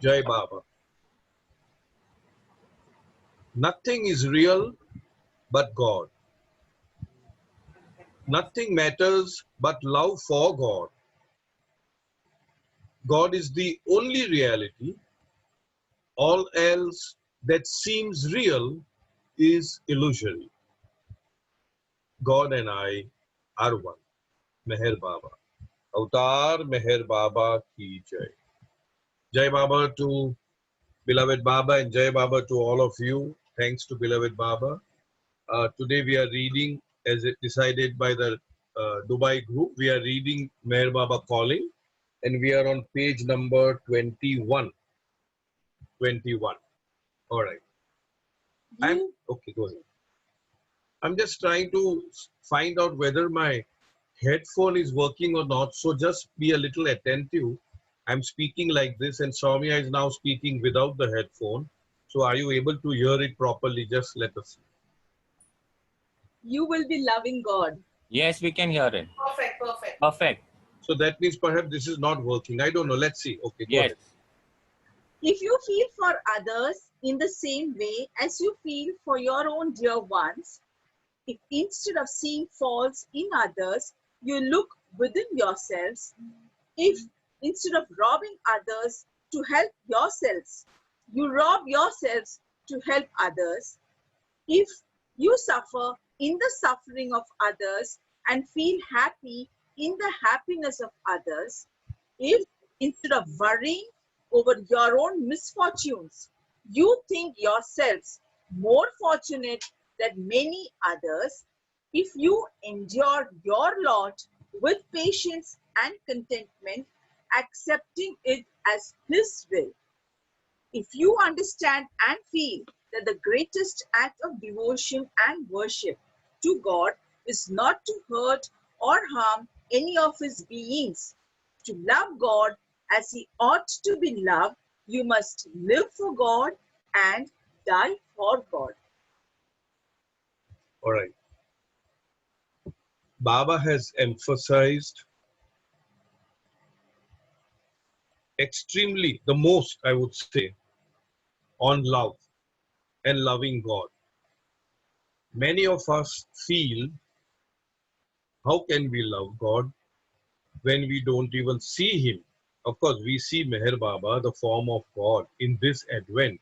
Jai Baba. Nothing is real but God. Nothing matters but love for God. God is the only reality. All else that seems real is illusory. God and I are one. Meher Baba. Avatar Meher Baba ki Jai. Jai Baba to beloved Baba and Jai Baba to all of you. Thanks to beloved Baba. Today we are reading, as it decided by the Dubai group, we are reading Meher Baba Calling, and we are on page number 21. 21. All right. Okay, go ahead. I'm just trying to find out whether my headphone is working or not. So just be a little attentive. I'm speaking like this, and Soumya is now speaking without the headphone. So are you able to hear it properly? Just let us see. You will be loving God. Yes, we can hear it. Perfect. So that means perhaps this is not working. I don't know. Let's see. Okay, go ahead. If you feel for others in the same way as you feel for your own dear ones, if instead of seeing faults in others, you look within yourselves, if instead of robbing others to help yourselves, you rob yourselves to help others, if you suffer in the suffering of others and feel happy in the happiness of others, if instead of worrying over your own misfortunes, you think yourselves more fortunate than many others, if you endure your lot with patience and contentment, accepting it as His will, if you understand and feel that the greatest act of devotion and worship to God is not to hurt or harm any of His beings, to love God as He ought to be loved, you must live for God and die for God. All right. Baba has emphasized extremely, the most, I would say, on love and loving God. Many of us feel, how can we love God when we don't even see Him? Of course, we see Meher Baba, the form of God, in this Advent.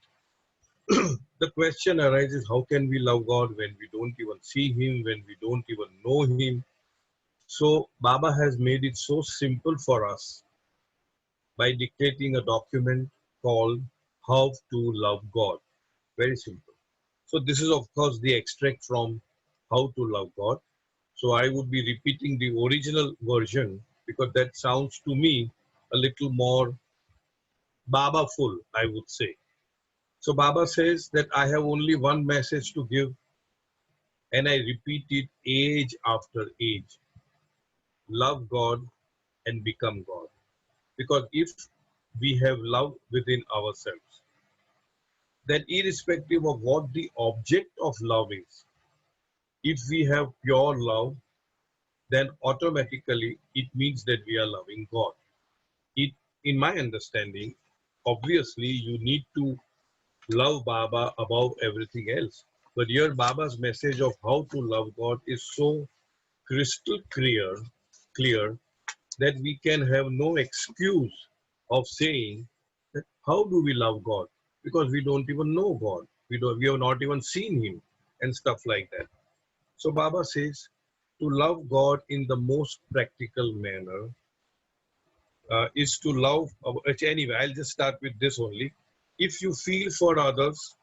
The question arises, how can we love God when we don't even see Him, when we don't even know Him? So Baba has made it so simple for us by dictating a document called How to Love God. Very simple. So this is of course the extract from How to Love God. So I would be repeating the original version because that sounds to me a little more Baba-ful, I would say. So Baba says that I have only one message to give, and I repeat it age after age. Love God and become God. Because if we have love within ourselves, then irrespective of what the object of love is, if we have pure love, then automatically it means that we are loving God. It, in my understanding, obviously you need to love Baba above everything else. But here Baba's message of how to love God is so crystal clear that we can have no excuse of saying that how do we love God? Because we don't even know God. We have not even seen Him and stuff like that. So Baba says to love God in the most practical manner is to love. Anyway, I'll just start with this only. If you feel for others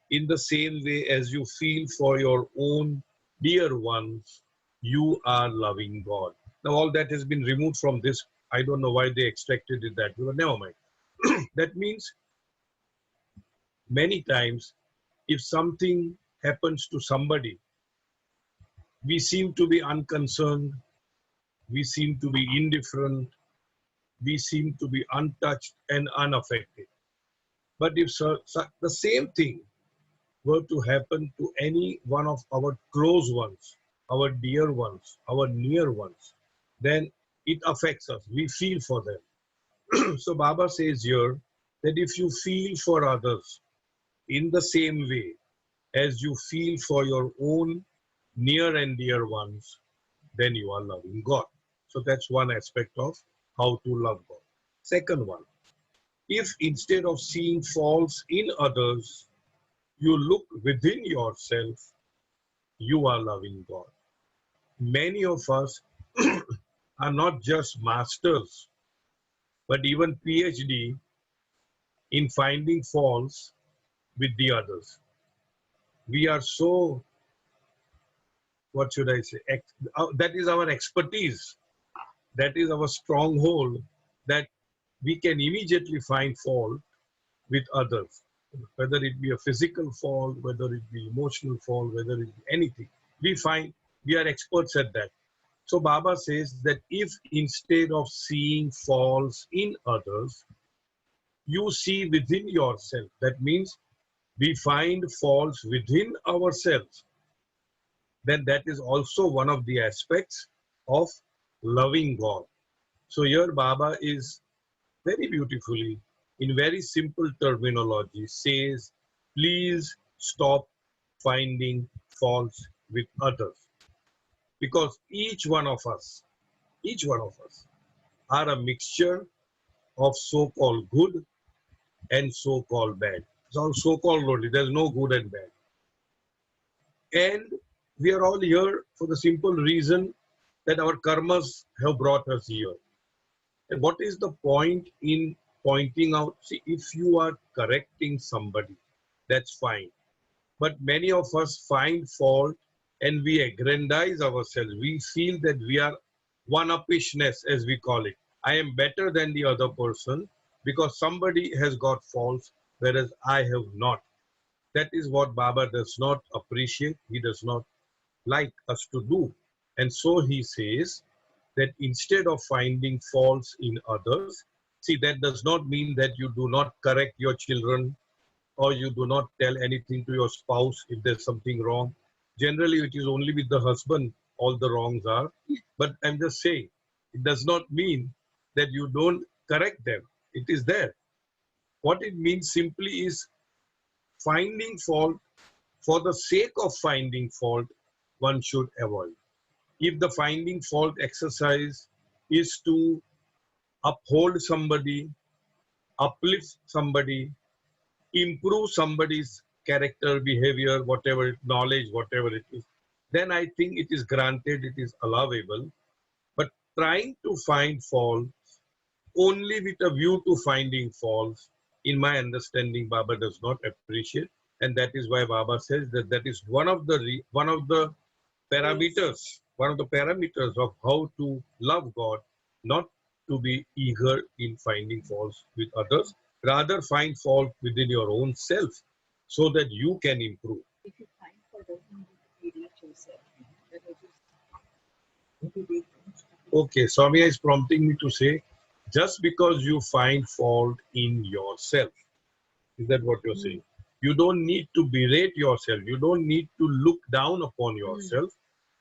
in the same way as you feel for your own dear ones, you are loving God. Now all that has been removed from this. I don't know why they extracted it that way, but never mind. That means many times if something happens to somebody, we seem to be unconcerned, we seem to be indifferent, we seem to be untouched and unaffected. But if the same thing were to happen to any one of our close ones, our dear ones, our near ones, then it affects us. We feel for them. So Baba says here that if you feel for others in the same way as you feel for your own near and dear ones, then you are loving God. So that's one aspect of how to love God. Second one, if instead of seeing faults in others, you look within yourself, you are loving God. Many of us are not just masters, but even PhD in finding faults with the others. We are so, what should I say, that is our expertise. That is our stronghold, that we can immediately find fault with others, whether it be a physical fault, whether it be emotional fault, whether it be anything. We find we are experts at that. So Baba says that if instead of seeing faults in others, you see within yourself, that means we find faults within ourselves, then that is also one of the aspects of loving God. So here Baba is very beautifully, in very simple terminology, says, please stop finding faults with others. Because each one of us are a mixture of so-called good and so-called bad. So so-called only, there's no good and bad. And we are all here for the simple reason that our karmas have brought us here. And what is the point in pointing out? See, if you are correcting somebody, that's fine. But many of us find fault and we aggrandize ourselves. We feel that we are one-uppishness, as we call it. I am better than the other person because somebody has got faults, whereas I have not. That is what Baba does not appreciate. He does not like us to do. And so he says that instead of finding faults in others, see, that does not mean that you do not correct your children or you do not tell anything to your spouse if there's something wrong. Generally, it is only with the husband all the wrongs are. But I'm just saying, it does not mean that you don't correct them. It is there. What it means simply is finding fault for the sake of finding fault, one should avoid. If the finding fault exercise is to uphold somebody, uplift somebody, improve somebody's character, behavior, whatever, knowledge, whatever it is, then I think it is granted, it is allowable. But trying to find fault only with a view to finding faults, in my understanding, Baba does not appreciate. And that is why Baba says that that is one of the parameters, one of the parameters of how to love God, not to be eager in finding faults with others, rather find fault within your own self so that you can improve. If you find fault, doesn't mean to idiot yourself. That is Okay, Swami is prompting me to say, just because you find fault in yourself, is that what you're saying? You don't need to berate yourself. You don't need to look down upon yourself.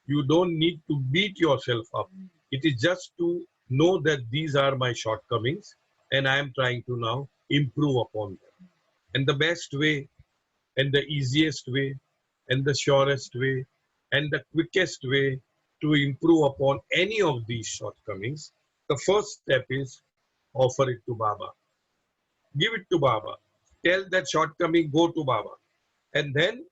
You don't need to beat yourself up. It is just to know that these are my shortcomings and I am trying to now improve upon them. And the best way and the easiest way and the surest way and the quickest way to improve upon any of these shortcomings, the first step is offer it to Baba. Give it to Baba. Tell that shortcoming, go to Baba. And then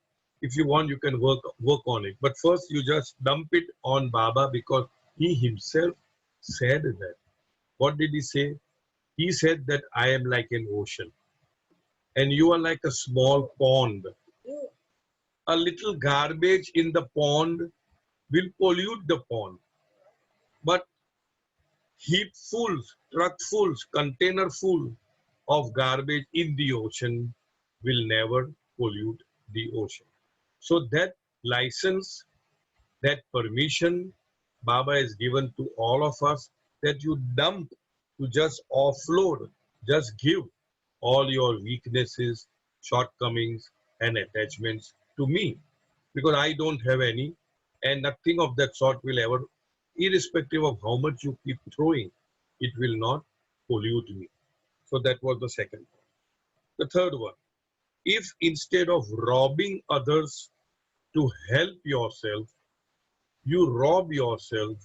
if you want, you can work on it. But first you just dump it on Baba because he himself said that. What did he say? He said that I am like an ocean and you are like a small pond. A little garbage in the pond will pollute the pond. But heapfuls, truckfuls, containerful of garbage in the ocean will never pollute the ocean. So that license, that permission Baba is given to all of us, that you dump, to just offload, just give all your weaknesses, shortcomings and attachments to me, because I don't have any and nothing of that sort will ever, irrespective of how much you keep throwing, it will not pollute me. So that was the second point. The third one, if instead of robbing others to help yourself, you rob yourself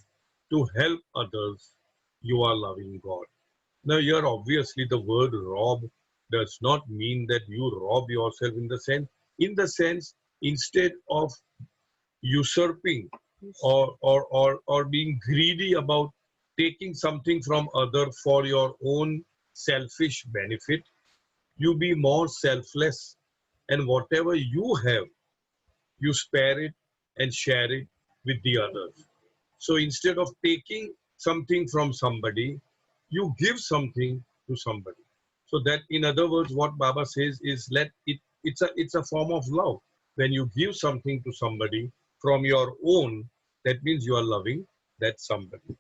to help others, you are loving God. Now here obviously the word rob does not mean that you rob yourself in the sense instead of usurping or being greedy about taking something from other for your own selfish benefit, you be more selfless, and whatever you have, you spare it and share it with the others. So instead of taking something from somebody, you give something to somebody. So that, in other words, what Baba says is, it's a form of love. When you give something to somebody from your own, that means you are loving that somebody.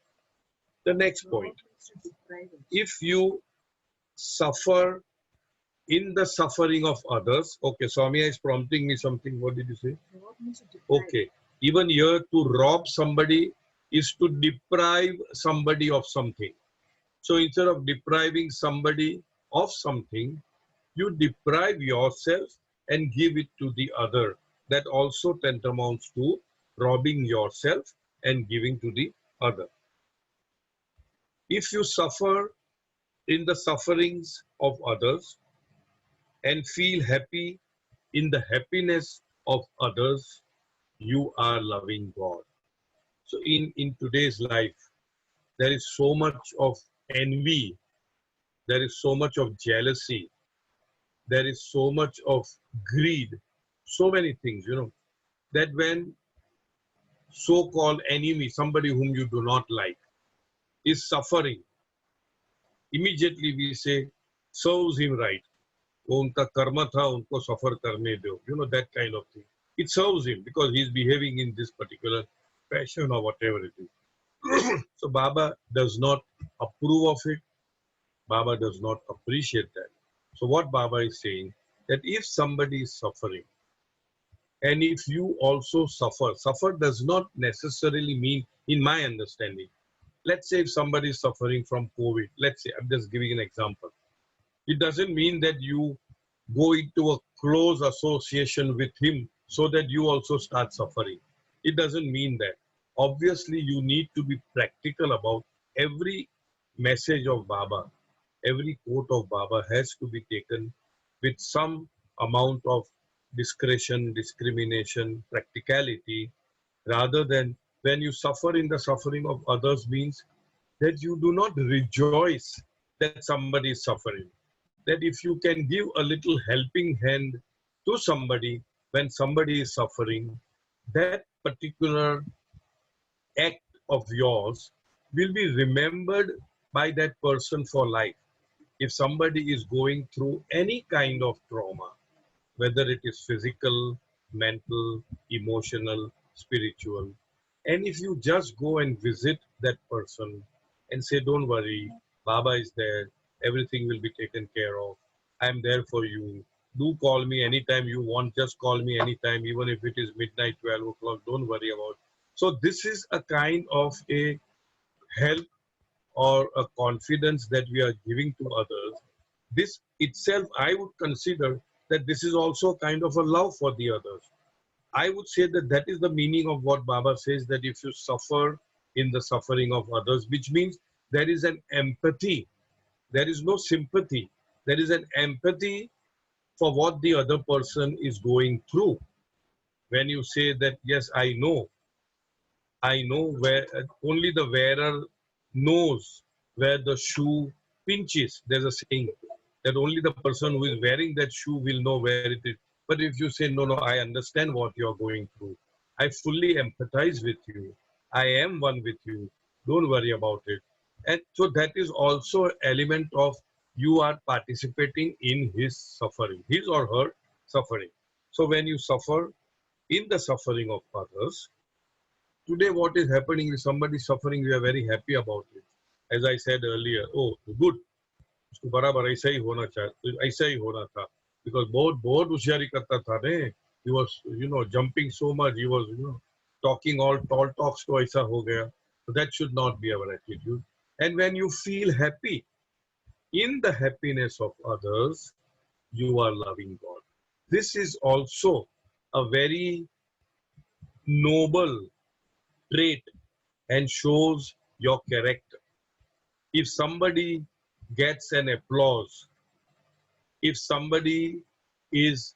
The next point, if you suffer in the suffering of others. Okay, Swami is prompting me something. What did you say? Okay, even here to rob somebody is to deprive somebody of something. So instead of depriving somebody of something, you deprive yourself and give it to the other. That also tantamounts to robbing yourself and giving to the other. If you suffer in the sufferings of others and feel happy in the happiness of others, you are loving God. So in today's life, there is so much of envy, there is so much of jealousy, there is so much of greed, so many things, that when so-called enemy, somebody whom you do not like, is suffering, immediately we say, serves him right. वो उनका कर्म था, उनको suffer करने दो. That kind of thing. It serves him because he's behaving in this particular fashion or whatever it is. So Baba does not approve of it. Baba does not appreciate that. So what Baba is saying, that if somebody is suffering, and if you also suffer does not necessarily mean, in my understanding, let's say if somebody is suffering from COVID, let's say, I'm just giving an example. It doesn't mean that you go into a close association with him so that you also start suffering. It doesn't mean that. Obviously, you need to be practical about every message of Baba. Every quote of Baba has to be taken with some amount of discretion, discrimination, practicality, rather than when you suffer in the suffering of others means that you do not rejoice that somebody is suffering. That if you can give a little helping hand to somebody when somebody is suffering, that particular act of yours will be remembered by that person for life. If somebody is going through any kind of trauma, whether it is physical, mental, emotional, spiritual, and if you just go and visit that person and say, don't worry, Baba is there, everything will be taken care of, I'm there for you, do call me anytime you want, just call me anytime, even if it is midnight, 12 o'clock, don't worry about it. So this is a kind of a help or a confidence that we are giving to others. This itself, I would consider that this is also kind of a love for the others. I would say that that is the meaning of what Baba says, that if you suffer in the suffering of others, which means there is an empathy, there is no sympathy, there is an empathy for what the other person is going through. When you say that, yes, I know where only the wearer knows where the shoe pinches. There's a saying that only the person who is wearing that shoe will know where it is. But if you say, no, I understand what you're going through. I fully empathize with you. I am one with you. Don't worry about it. And so that is also an element of you are participating in his suffering, his or her suffering. So when you suffer in the suffering of others, today what is happening is somebody suffering, we are very happy about it. As I said earlier, oh, good. उसको बराबर ऐसा ही होना चाहिए, ऐसा ही होना था, because बहुत होशियारी करता था ने, he was jumping so much, he was talking all tall talks, तो ऐसा हो गया. So that should not be our attitude. And when you feel happy in the happiness of others, you are loving God. This is also a very noble trait and shows your character. If somebody gets an applause, if somebody is,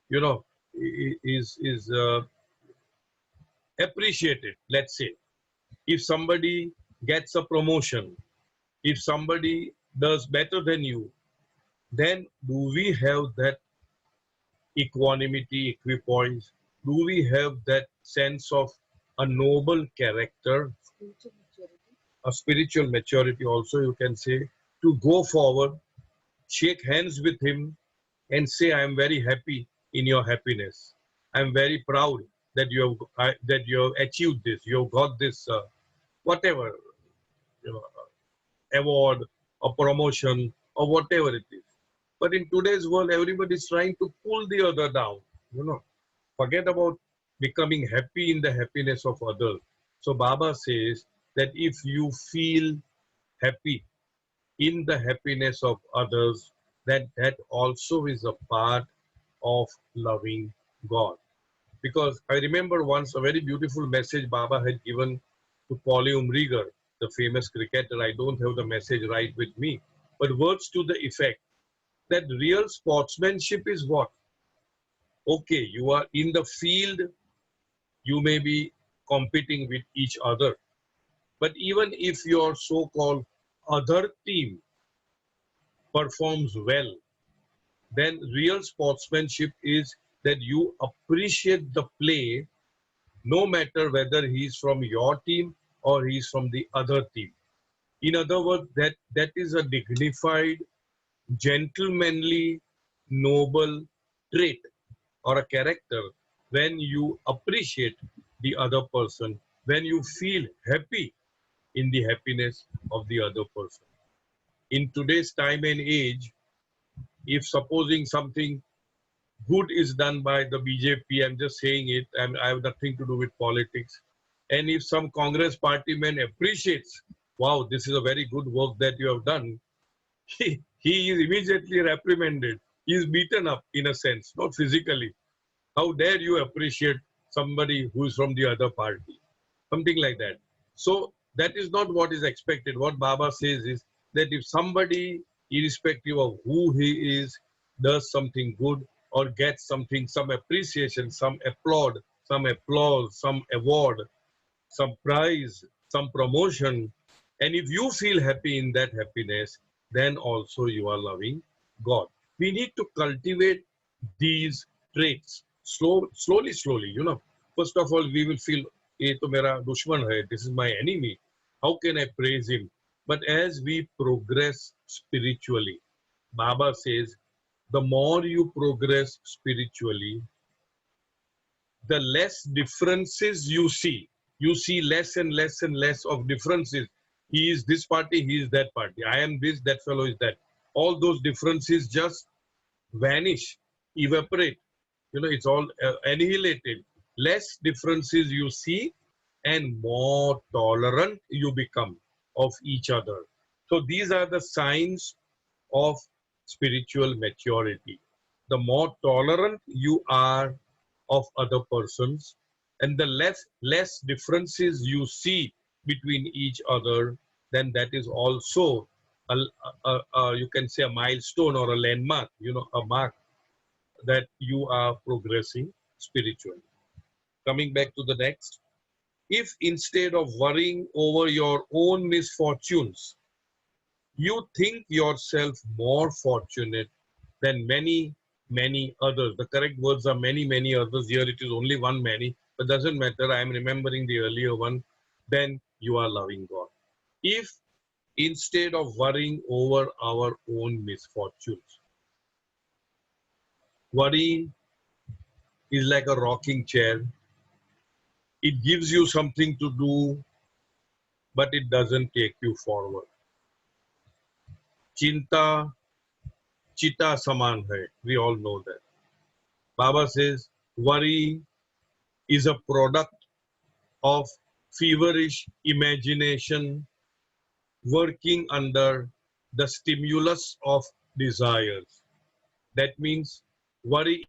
you know, is appreciated, let's say, if somebody gets a promotion, if somebody does better than you, then do we have that equanimity, equipoise? Do we have that sense of a noble character, a spiritual maturity also, you can say, to go forward, shake hands with him and say, I am very happy in your happiness. I am very proud that that you have achieved this, you have got this, whatever, you know, award or promotion or whatever it is. But in today's world, everybody is trying to pull the other down, you know. Forget about becoming happy in the happiness of others. So Baba says that if you feel happy in the happiness of others, that also is a part of loving God. Because I remember once a very beautiful message Baba had given to Paulie Umrigar, the famous cricketer. I don't have the message right with me, but words to the effect that real sportsmanship is what? Okay, you are in the field, you may be competing with each other, but even if your so-called other team performs well, then real sportsmanship is that you appreciate the play no matter whether he's from your team or he's from the other team. In other words, that is a dignified, gentlemanly, noble trait or a character when you appreciate the other person, when you feel happy in the happiness of the other person. In today's time and age, if supposing something good is done by the BJP, I'm just saying it, and I have nothing to do with politics. And if some Congress party man appreciates, wow, this is a very good work that you have done, he is immediately reprimanded. He is beaten up in a sense, not physically. How dare you appreciate somebody who is from the other party? Something like that. So that is not what is expected. What Baba says is that if somebody, irrespective of who he is, does something good or gets something, some appreciation, some applaud, some applause, some award, some prize, some promotion, and if you feel happy in that happiness, then also you are loving God. We need to cultivate these traits slowly, you know. First of all, we will feel, ये तो मेरा दुश्मन है, this is my enemy. How can I praise him? But as we progress spiritually, Baba says, the more you progress spiritually, the less differences you see less and less and less of differences. He is this party, he is that party, I am this, that fellow is that. All those differences just vanish, evaporate, you know, it's all annihilated. Less differences you see and more tolerant you become of each other. So these are the signs of spiritual maturity. The more tolerant you are of other persons, and the less differences you see between each other, then that is also you can say a milestone or a landmark, you know, a mark that you are progressing spiritually. Coming back to the next, if instead of worrying over your own misfortunes, you think yourself more fortunate than many others. The correct words are many others. Here it is only one many, but doesn't matter. I am remembering the earlier one. Then you are loving God. If instead of worrying over our own misfortunes, worry is like a rocking chair. It gives you something to do, but it doesn't take you forward. Chinta chita saman hai. We all know that. Baba says worry is a product of feverish imagination working under the stimulus of desires. That means worry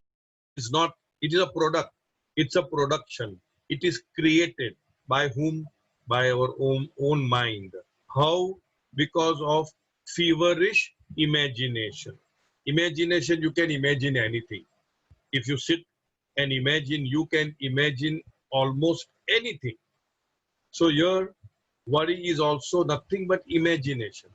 is not, it is a product, it's a production. It is created by whom? By our own mind. How? Because of feverish imagination. Imagination, you can imagine anything. If you sit and imagine, you can imagine almost anything. So your worry is also nothing but imagination,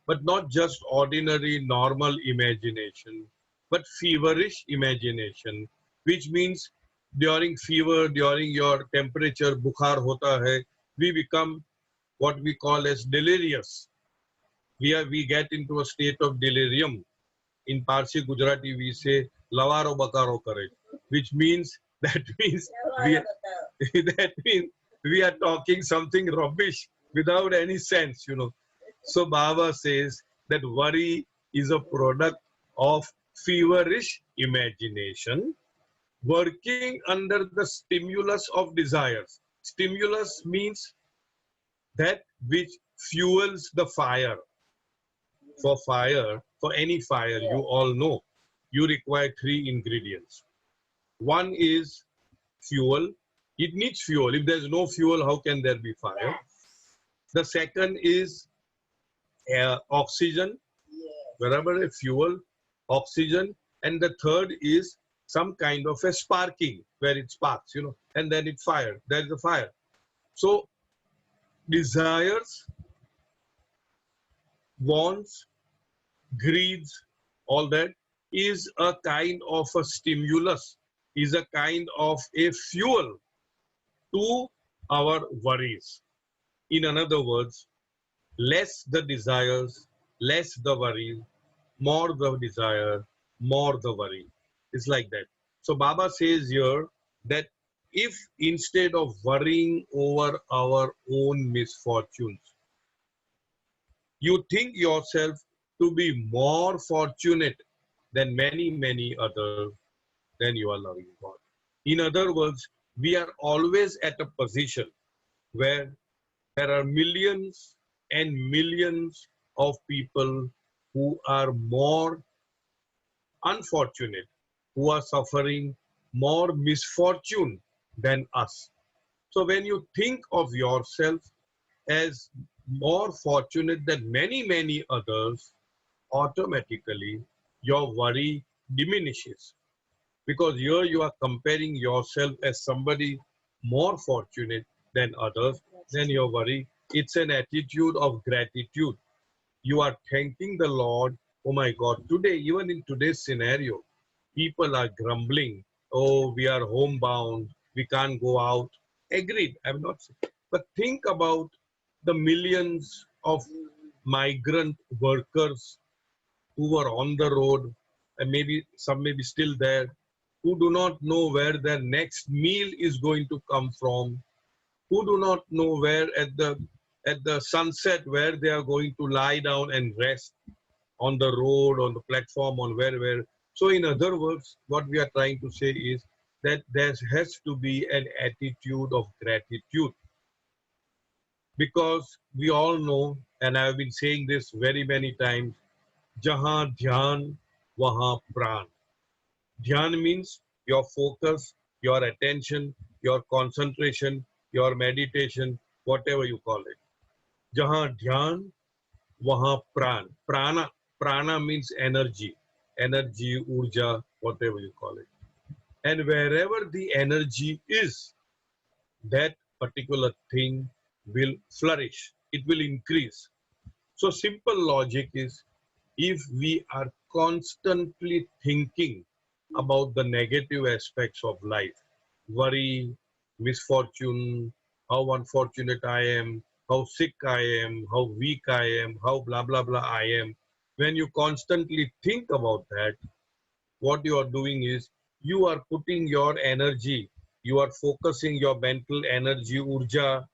but not just ordinary normal imagination, but feverish imagination, which means during fever, during your temperature, bukhar hota hai, we become what we call as delirious. We get into a state of delirium. In Parsi Gujarati we say lavaro bakaro kare, which means that means we that means we are talking something rubbish without any sense, you know. So Baba says that worry is a product of feverish imagination working under the stimulus of desires. Stimulus means that which fuels the fire. For fire, for any fire, you all know, you require three ingredients. One is fuel. It needs fuel. If there's no fuel, how can there be fire? The second is oxygen, wherever a fuel, oxygen. And the third is some kind of a sparking, where it sparks, you know, and then it fires. There's a fire. So desires, wants, greeds, all that is a kind of a stimulus, is a kind of a fuel to our worries. In other words, less the desires, less the worry, more the desire, more the worry. It's like that. So Baba says here that if instead of worrying over our own misfortunes, you think yourself to be more fortunate than many others, then you are loving God. In other words, we are always at a position where there are millions and millions of people who are more unfortunate, who are suffering more misfortune than us. So when you think of yourself as more fortunate than many others, automatically your worry diminishes. Because here you are comparing yourself as somebody more fortunate than others, then your worry, it's an attitude of gratitude. You are thanking the Lord. Oh my God, today, even in today's scenario, people are grumbling. Oh, we are homebound. We can't go out. Agreed, I'm not saying. But think about the millions of migrant workers who were on the road, and maybe some may be still there, who do not know where their next meal is going to come from, who do not know where at the sunset where they are going to lie down and rest, on the road, on the platform, on where. So in other words, what we are trying to say is that there has to be an attitude of gratitude. Because we all know, and I have been saying this very many times, Jahan dhyan, wahan pran. Dhyan means your focus, your attention, your concentration, your meditation, whatever you call it. Jahan dhyan, wahan pran. Prana means energy, urja, whatever you call it. And wherever the energy is, that particular thing will flourish. It will increase. So simple logic is, if we are constantly thinking about the negative aspects of life, worry, misfortune, how unfortunate I am, how sick I am, how weak I am, how blah, blah, blah I am. When you constantly think about that, what you are doing is you are putting your energy, you are focusing your mental energy, urja,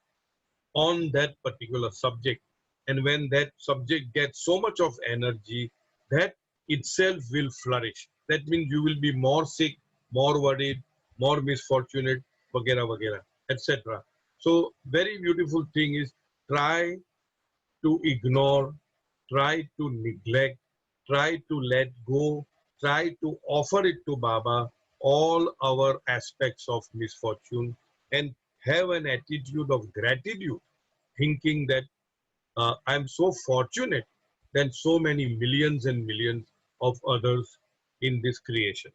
on that particular subject. And when that subject gets so much of energy, that itself will flourish. That means you will be more sick, more worried, more misfortunate, vagera, vagera, etc. So very beautiful thing is, try to ignore, try to neglect, try to let go try to offer it to Baba, all our aspects of misfortune, and have an attitude of gratitude, thinking that I'm so fortunate than so many millions and millions of others in this creation.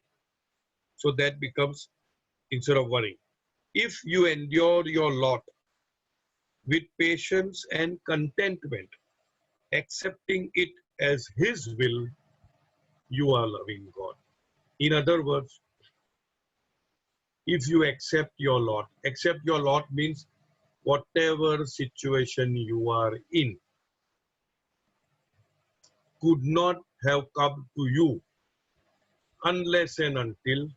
So that becomes, instead of worrying. If you endure your lot with patience and contentment, accepting it as His will, you are loving God. In other words, if you accept your lot means whatever situation you are in could not have come to you unless and until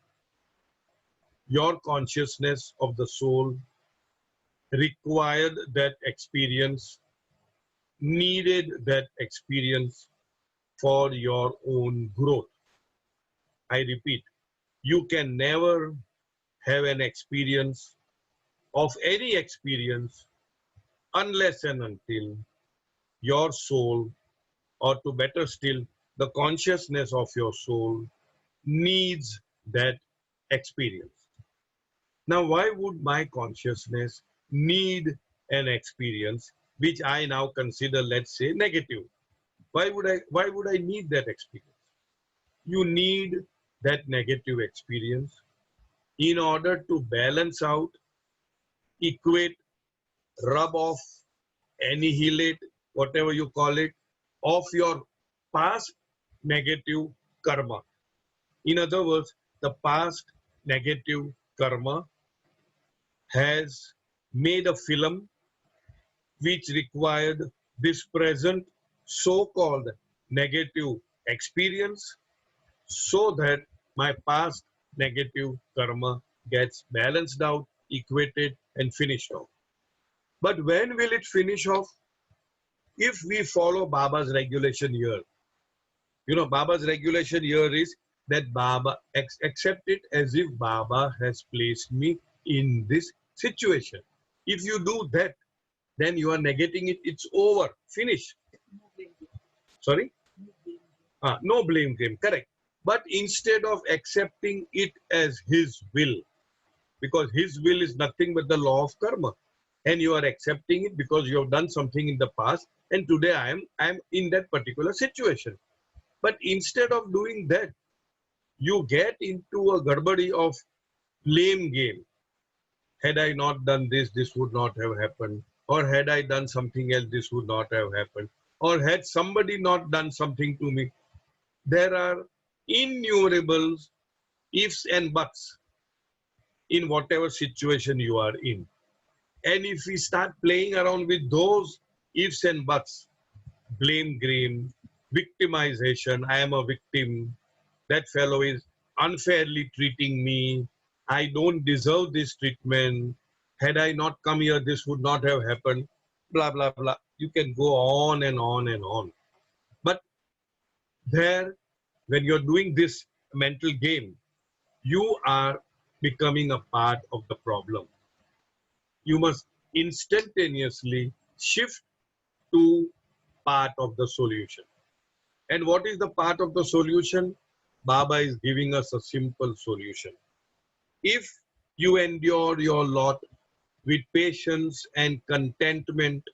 your consciousness of the soul required that experience, needed that experience for your own growth. I repeat, you can never have an experience of any experience unless and until your soul, or to better still, the consciousness of your soul needs that experience. Now, why would my consciousness need an experience which I now consider, let's say, negative? Why would I need that experience? You need that negative experience in order to balance out, equate, rub off, annihilate, whatever you call it, of your past negative karma. In other words, the past negative karma has made a film which required this present so-called negative experience, so that my past negative karma gets balanced out, equated, and finished off. But when will it finish off? If we follow Baba's regulation here. Baba's regulation here is that Baba accept it as if Baba has placed me in this situation. If you do that, then you are negating it. It's over. Finish. Sorry? No blame game. Correct. But instead of accepting it as His will, because His will is nothing but the law of karma, and you are accepting it because you have done something in the past, and today I am in that particular situation. But instead of doing that, you get into a garbadi of blame game. Had I not done this, this would not have happened. Or had I done something else, this would not have happened. Or had somebody not done something to me. There are innumerable ifs and buts in whatever situation you are in. And if we start playing around with those ifs and buts, blame game, victimization, I am a victim, that fellow is unfairly treating me, I don't deserve this treatment, had I not come here, this would not have happened, blah, blah, blah. You can go on and on and on. But there, when you're doing this mental game, you are becoming a part of the problem. You must instantaneously shift to part of the solution. And what is the part of the solution? Baba is giving us a simple solution. If you endure your lot with patience and contentment,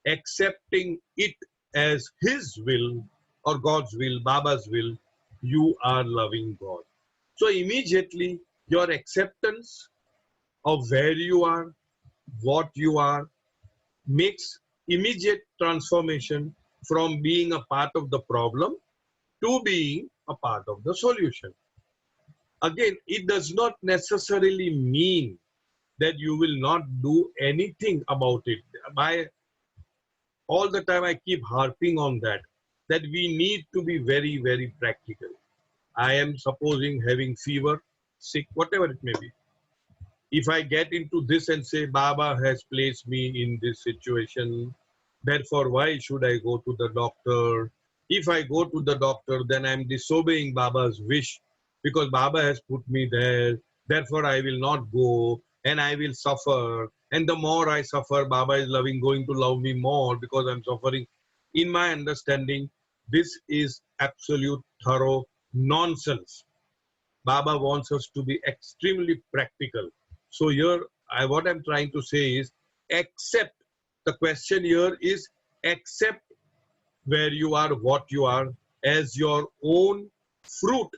accepting it as His will or God's will, Baba's will, you are loving God. So immediately your acceptance of where you are, what you are, makes immediate transformation from being a part of the problem to being a part of the solution. Again, it does not necessarily mean that you will not do anything about it. All the time I keep harping on that we need to be very, very practical. I am supposing having fever, sick, whatever it may be. If I get into this and say, Baba has placed me in this situation, therefore why should I go to the doctor? If I go to the doctor, then I'm disobeying Baba's wish because Baba has put me there. Therefore I will not go and I will suffer. And the more I suffer, Baba is going to love me more because I'm suffering. In my understanding, this is absolute thorough nonsense. Baba wants us to be extremely practical. So here, what I'm trying to say is, accept. The question here is, accept where you are, what you are, as your own fruit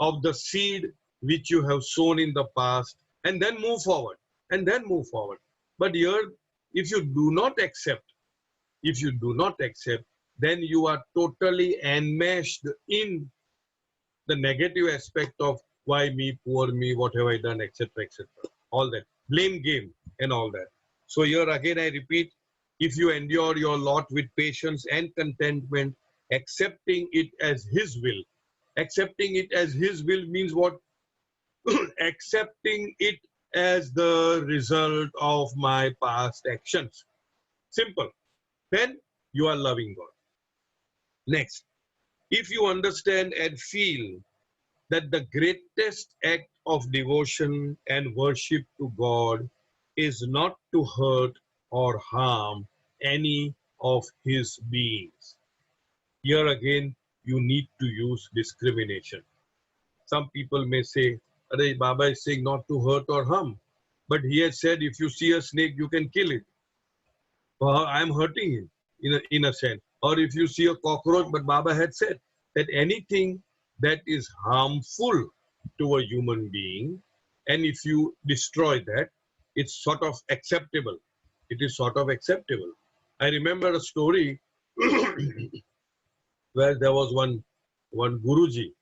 of the seed which you have sown in the past, and then move forward, and then move forward. But here, if you do not accept, then you are totally enmeshed in the negative aspect of why me, poor me, what have I done, etc., etc. All that blame game and all that. So here again I repeat, if you endure your lot with patience and contentment, accepting it as His will. Accepting it as His will means what? Accepting it as the result of my past actions. Simple. Then you are loving God. Next, if you understand and feel that the greatest act of devotion and worship to God is not to hurt or harm any of His beings. Here again, you need to use discrimination. Some people may say, Arey, Baba is saying not to hurt or harm. But he has said, if you see a snake, you can kill it. I am hurting him in a sense. Or if you see a cockroach, but Baba had said that anything that is harmful to a human being, and if you destroy that, it's sort of acceptable. It is sort of acceptable. I remember a story where there was one Guruji.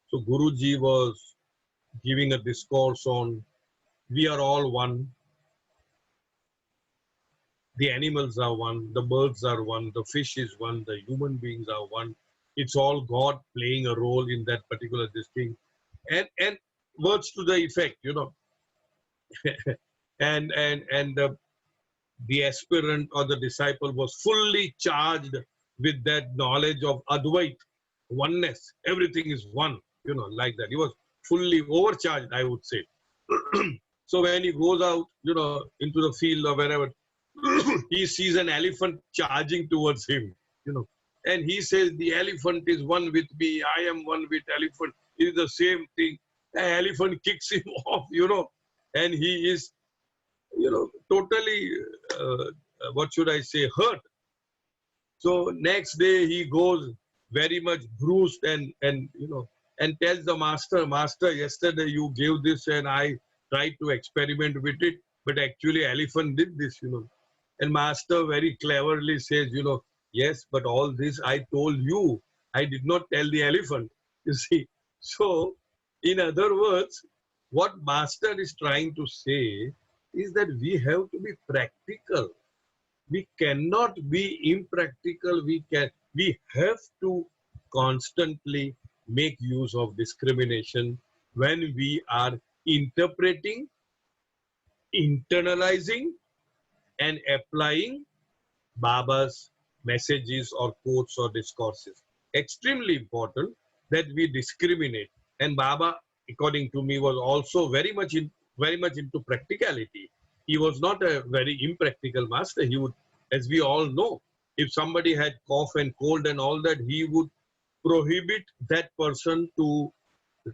So Guruji was giving a discourse on we are all one. The animals are one, the birds are one, the fish is one, the human beings are one. It's all God playing a role in that particular this thing. And words to the effect, and the aspirant or the disciple was fully charged with that knowledge of Advait, oneness. Everything is one, like that. He was fully overcharged, I would say. So when he goes out, into the field or wherever, he sees an elephant charging towards him, and he says, the elephant is one with me, I am one with elephant. It is the same thing. The elephant kicks him off, and he is, totally, what should I say, hurt. So next day he goes very much bruised and tells the master, yesterday you gave this and I tried to experiment with it, but actually elephant did this, And master very cleverly says, yes, but all this I told you. I did not tell the elephant, you see. So, in other words, what master is trying to say is that we have to be practical. We cannot be impractical. We have to constantly make use of discrimination when we are interpreting, internalizing, and applying Baba's messages or quotes or discourses. Extremely important that we discriminate. And Baba, according to me, was also very much into practicality. He was not a very impractical master. He would, as we all know, if somebody had cough and cold and all that, he would prohibit that person to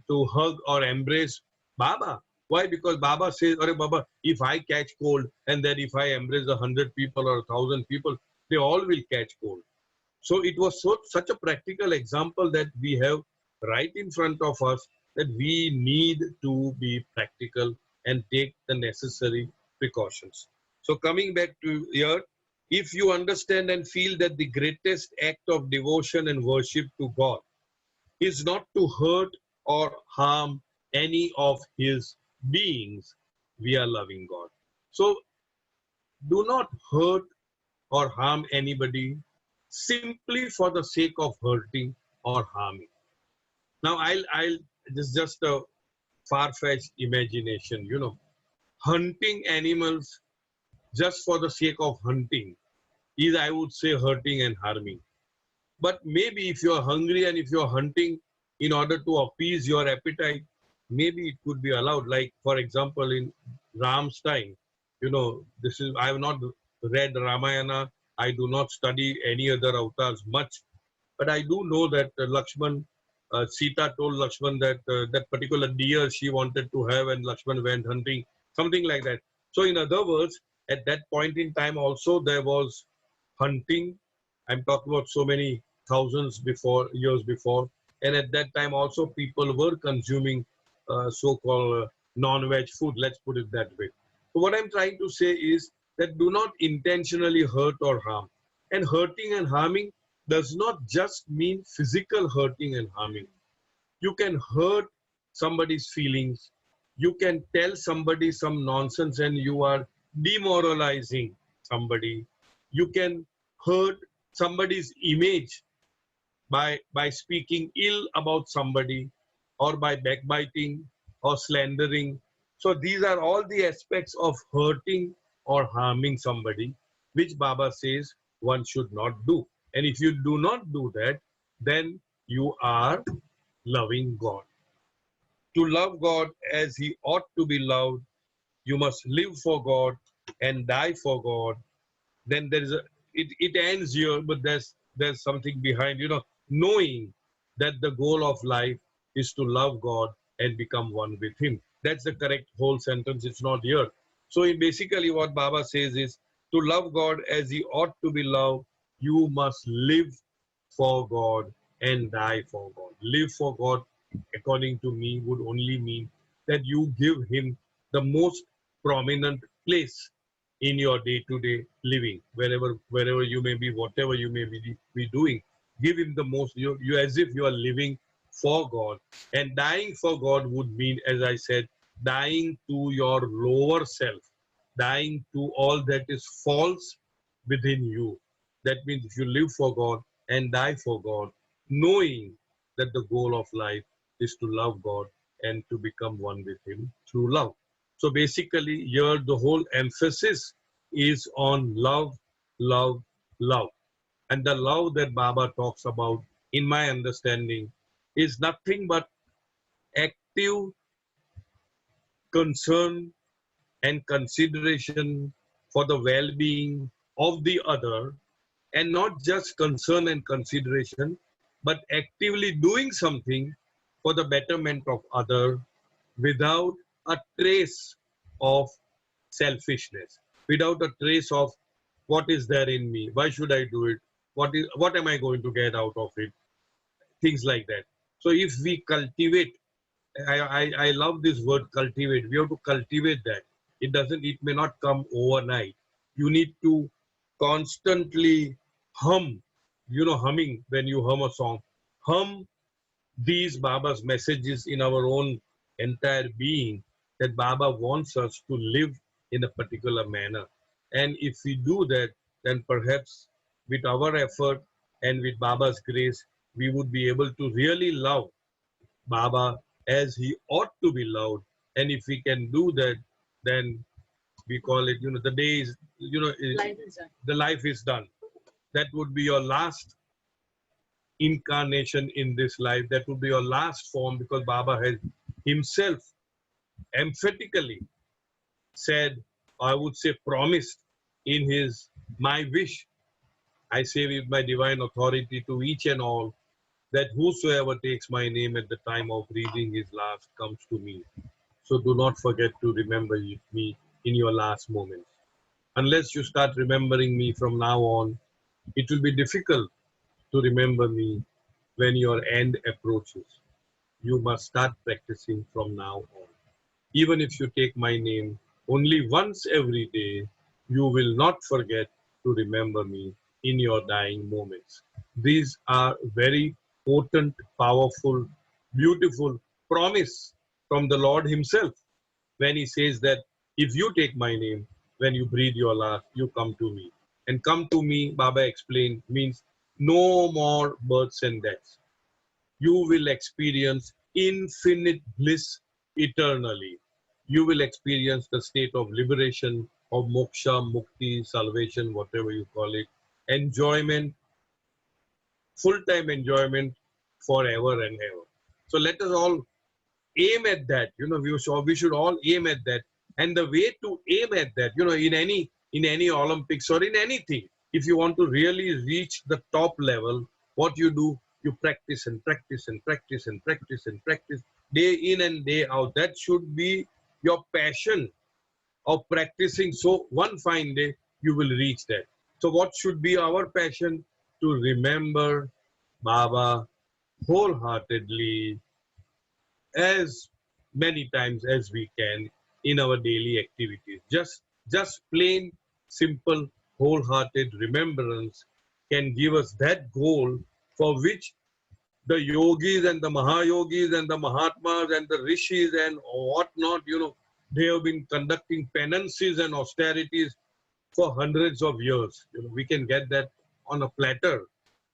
hug or embrace Baba. Why? Because Baba says, Arey Baba, if I catch cold and then if I embrace 100 people or 1,000 people, they all will catch cold. So it was such a practical example that we have right in front of us, that we need to be practical and take the necessary precautions. So coming back to here, if you understand and feel that the greatest act of devotion and worship to God is not to hurt or harm any of His beings, we are loving God. So do not hurt or harm anybody simply for the sake of hurting or harming. Now this is just a far-fetched imagination, hunting animals just for the sake of hunting is, I would say, hurting and harming. But maybe if you're hungry and if you're hunting in order to appease your appetite, maybe it could be allowed. Like, for example, in Ram's time, I have not read Ramayana, I do not study any other avatars much, but I do know that Lakshman Sita told Lakshman that that particular deer she wanted to have, and Lakshman went hunting, something like that. So in other words, at that point in time also there was hunting. I'm talking about so many thousands before, years before, and at that time also people were consuming so-called non-veg food. Let's put it that way. So what I'm trying to say is that do not intentionally hurt or harm. And hurting and harming does not just mean physical hurting and harming. You can hurt somebody's feelings. You can tell somebody some nonsense and you are demoralizing somebody. You can hurt somebody's image by speaking ill about somebody, or by backbiting or slandering. So these are all the aspects of hurting or harming somebody, which Baba says one should not do. And if you do not do that, then you are loving God. To love God as He ought to be loved, you must live for God and die for God. Then there is a, it ends here, but there's something behind, knowing that the goal of life is to love God and become one with Him. That's the correct whole sentence. It's not here. So basically what Baba says is, to love God as He ought to be loved, you must live for God and die for God. Live for God, according to me, would only mean that you give Him the most prominent place in your day-to-day living, wherever you may be, whatever you may be doing. Give Him the most, you as if you are living for God. And dying for God would mean, as I said, dying to your lower self, dying to all that is false within you. That means if you live for God and die for God, knowing that the goal of life is to love God and to become one with Him through love. So basically, here the whole emphasis is on love, love, love. And the love that Baba talks about, in my understanding, is nothing but active concern and consideration for the well-being of the other, and not just concern and consideration, but actively doing something for the betterment of other without a trace of selfishness, without a trace of what is there in me, why should I do it, what am I going to get out of it, things like that. So if we cultivate, I love this word cultivate. We have to cultivate that. It may not come overnight. You need to constantly hum, humming when you hum a song. Hum these Baba's messages in our own entire being, that Baba wants us to live in a particular manner. And if we do that, then perhaps with our effort and with Baba's grace, we would be able to really love Baba as He ought to be loved. And if we can do that, then we call it, the day is, Life is done. the life is done. That would be your last incarnation in this life. That would be your last form, because Baba has Himself emphatically said, I would say promised in his My Wish, I say with my divine authority to each and all, that whosoever takes my name at the time of breathing his last comes to me. So do not forget to remember me in your last moments. Unless you start remembering me from now on, it will be difficult to remember me when your end approaches. You must start practicing from now on. Even if you take my name only once every day, you will not forget to remember me in your dying moments. These are very potent, powerful, beautiful promise from the Lord Himself, when He says that if you take my name, when you breathe your last, you come to me. And come to me, Baba explained, means no more births and deaths. You will experience infinite bliss eternally. You will experience the state of liberation, of moksha, mukti, salvation, whatever you call it, enjoyment, full-time enjoyment forever and ever. So let us all aim at that. We should all aim at that. And the way to aim at that, in any Olympics or in anything, if you want to really reach the top level, what you do, You practice and practice and practice and practice and practice day in and day out. That should be your passion of practicing. So one fine day you will reach that. So what should be our passion? To remember Baba wholeheartedly as many times as we can in our daily activities. Just plain, simple, wholehearted remembrance can give us that goal for which the yogis and the mahayogis and the mahatmas and the rishis and whatnot, they have been conducting penances and austerities for hundreds of years. We can get that on a platter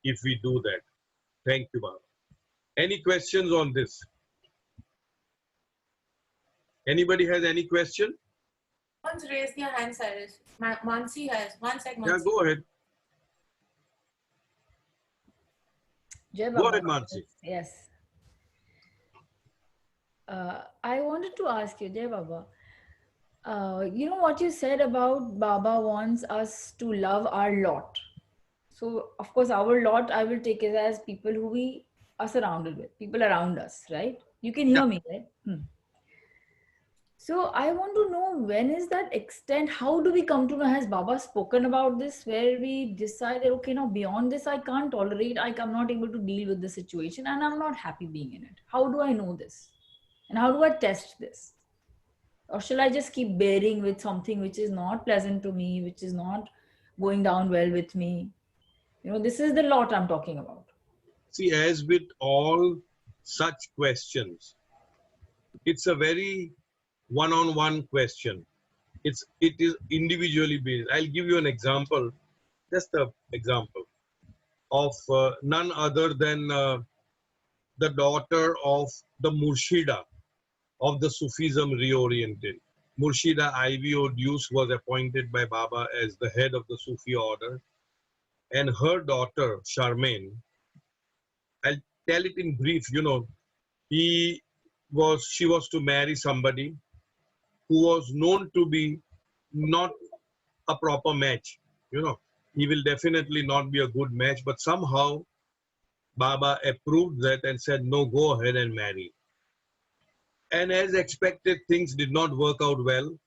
if we do that. Thank you, Baba. Any questions on this? Anybody has any question? Someone's raised their hand, Cyrus. Mansi has. One sec, Mansi. Yeah, go ahead. Jai Go Baba. ahead, Mansi. Yes. I wanted to ask you, Jai Baba, you know what you said about Baba wants us to love our lot. So, of course, our lot, I will take it as people who we are surrounded with, people around us, right? You can hear me, right? So I want to know, when is that extent? How do we come to know? Has Baba spoken about this, where we decided, okay, now beyond this, I can't tolerate, I'm not able to deal with the situation and I'm not happy being in it. How do I know this? And how do I test this? Or shall I just keep bearing with something which is not pleasant to me, which is not going down well with me? This is the lot I'm talking about. See, as with all such questions, it's a very one-on-one question. It is individually based. I'll give you an example, just an example of none other than the daughter of the Murshida of the Sufism reoriented. Murshida I.V.O. Deuce was appointed by Baba as the head of the Sufi order, and her daughter Charmaine, I'll tell it in brief, she was to marry somebody who was known to be not a proper match. He will definitely not be a good match, but somehow Baba approved that and said, no, go ahead and marry. And as expected, things did not work out well.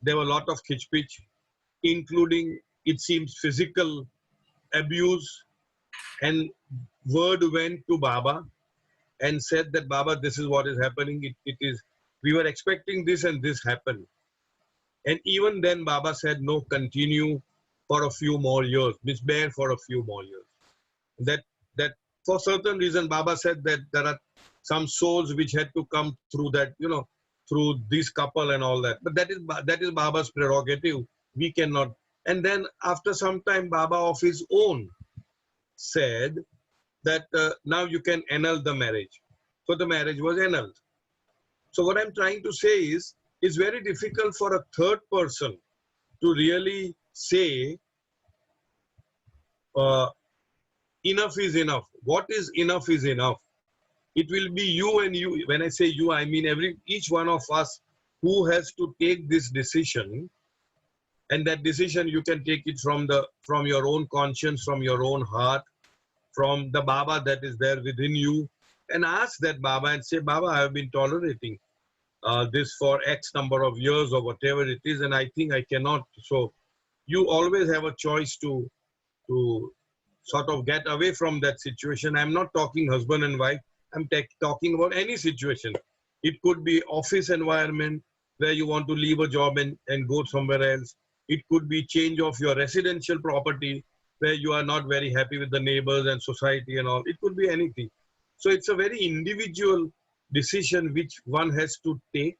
There were a lot of kitch-pitch, including, it seems, physical abuse, and word went to Baba and said that, Baba, this is what is happening. We were expecting this and this happened. And even then Baba said, no, continue for a few more years, bear for a few more years. That for certain reason, Baba said that there are some souls which had to come through that, through this couple and all that. But that is Baba's prerogative. We cannot. And then after some time, Baba of his own said that now you can annul the marriage. So the marriage was annulled. So what I'm trying to say is, it's very difficult for a third person to really say enough is enough. What is enough is enough. It will be you and you. When I say you, I mean each one of us who has to take this decision. And that decision, you can take it from your own conscience, from your own heart, from the Baba that is there within you, and ask that Baba and say, Baba, I have been tolerating this for X number of years or whatever it is, and I think I cannot. So you always have a choice to sort of get away from that situation. I'm not talking husband and wife. I'm talking about any situation. It could be office environment where you want to leave a job and go somewhere else. It could be change of your residential property where you are not very happy with the neighbors and society and all. It could be anything. So it's a very individual decision which one has to take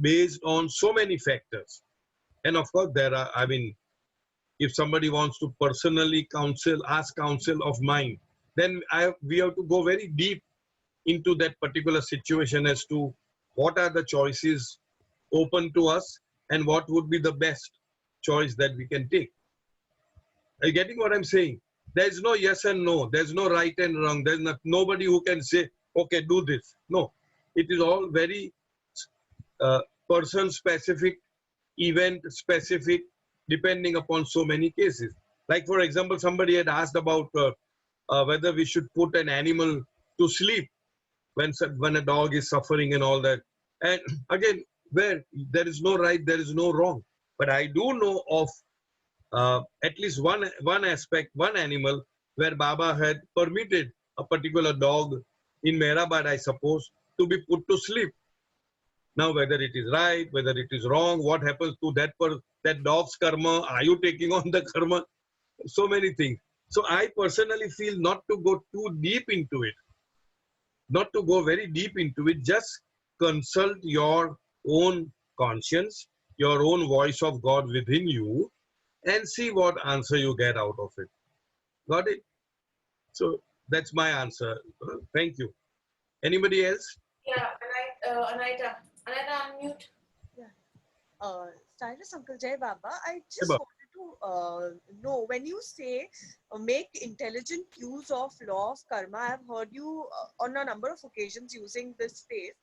based on so many factors. And of course, if somebody wants to personally ask counsel of mine, then we have to go very deep into that particular situation as to what are the choices open to us and what would be the best choice that we can take. Are you getting what I'm saying? There's no yes and no. There's no right and wrong. There's nobody who can say, okay, do this. No, it is all very person specific, event specific, depending upon so many cases. Like, for example, somebody had asked about whether we should put an animal to sleep when a dog is suffering and all that. And again, where there is no right, there is no wrong. But I do know of at least one aspect, one animal where Baba had permitted a particular dog in Mehrabad, I suppose, to be put to sleep. Now, whether it is right, whether it is wrong, what happens to that dog's karma? Are you taking on the karma? So many things. So I personally feel not to go too deep into it, not to go very deep into it. Just consult your own conscience, your own voice of God within you, and see what answer you get out of it. Got it? So that's my answer. Thank you. Anybody else? Yeah, Anita, unmute. Stylist Uncle Jai Baba, I just Baba. wanted to know, when you say make intelligent use of law of karma, I have heard you on a number of occasions using this phrase.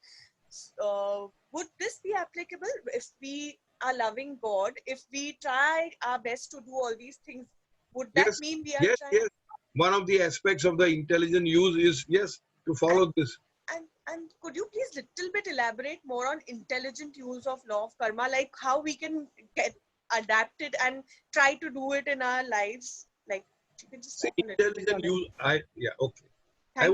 Would this be applicable if we are loving God, if we try our best to do all these things? Would that mean we are trying? Yes. One of the aspects of the intelligent use is, yes, to follow this. And could you please little bit elaborate more on intelligent use of law of karma, like how we can get adapted and try to do it in our lives? Like, you can just talk a little bit intelligent on it. use. Okay. Thank I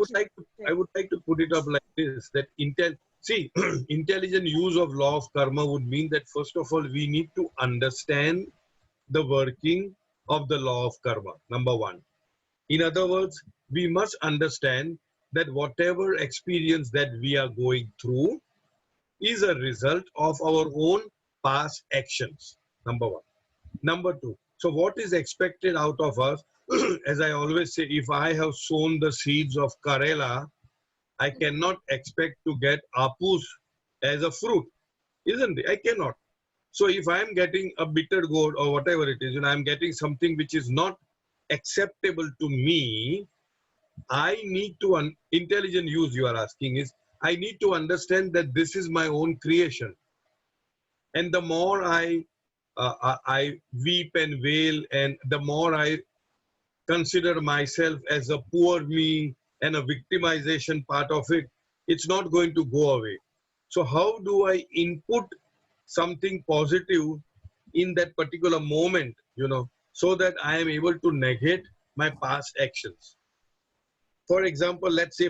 would like to put it up like this: that intelligent use of law of karma would mean that first of all we need to understand the working of the law of karma. Number one. In other words, we must understand that whatever experience that we are going through is a result of our own past actions. Number one. Number two. So what is expected out of us? As I always say, if I have sown the seeds of Karela, I cannot expect to get apus as a fruit, isn't it? I cannot. So if I am getting a bitter gourd or whatever it is, and I am getting something which is not acceptable to me, I need to, intelligent use you are asking is, I need to understand that this is my own creation. And the more I weep and wail, and the more I consider myself as a poor me and a victimization part of it, it's not going to go away. So how do I input something positive in that particular moment, so that I am able to negate my past actions? For example, let's say,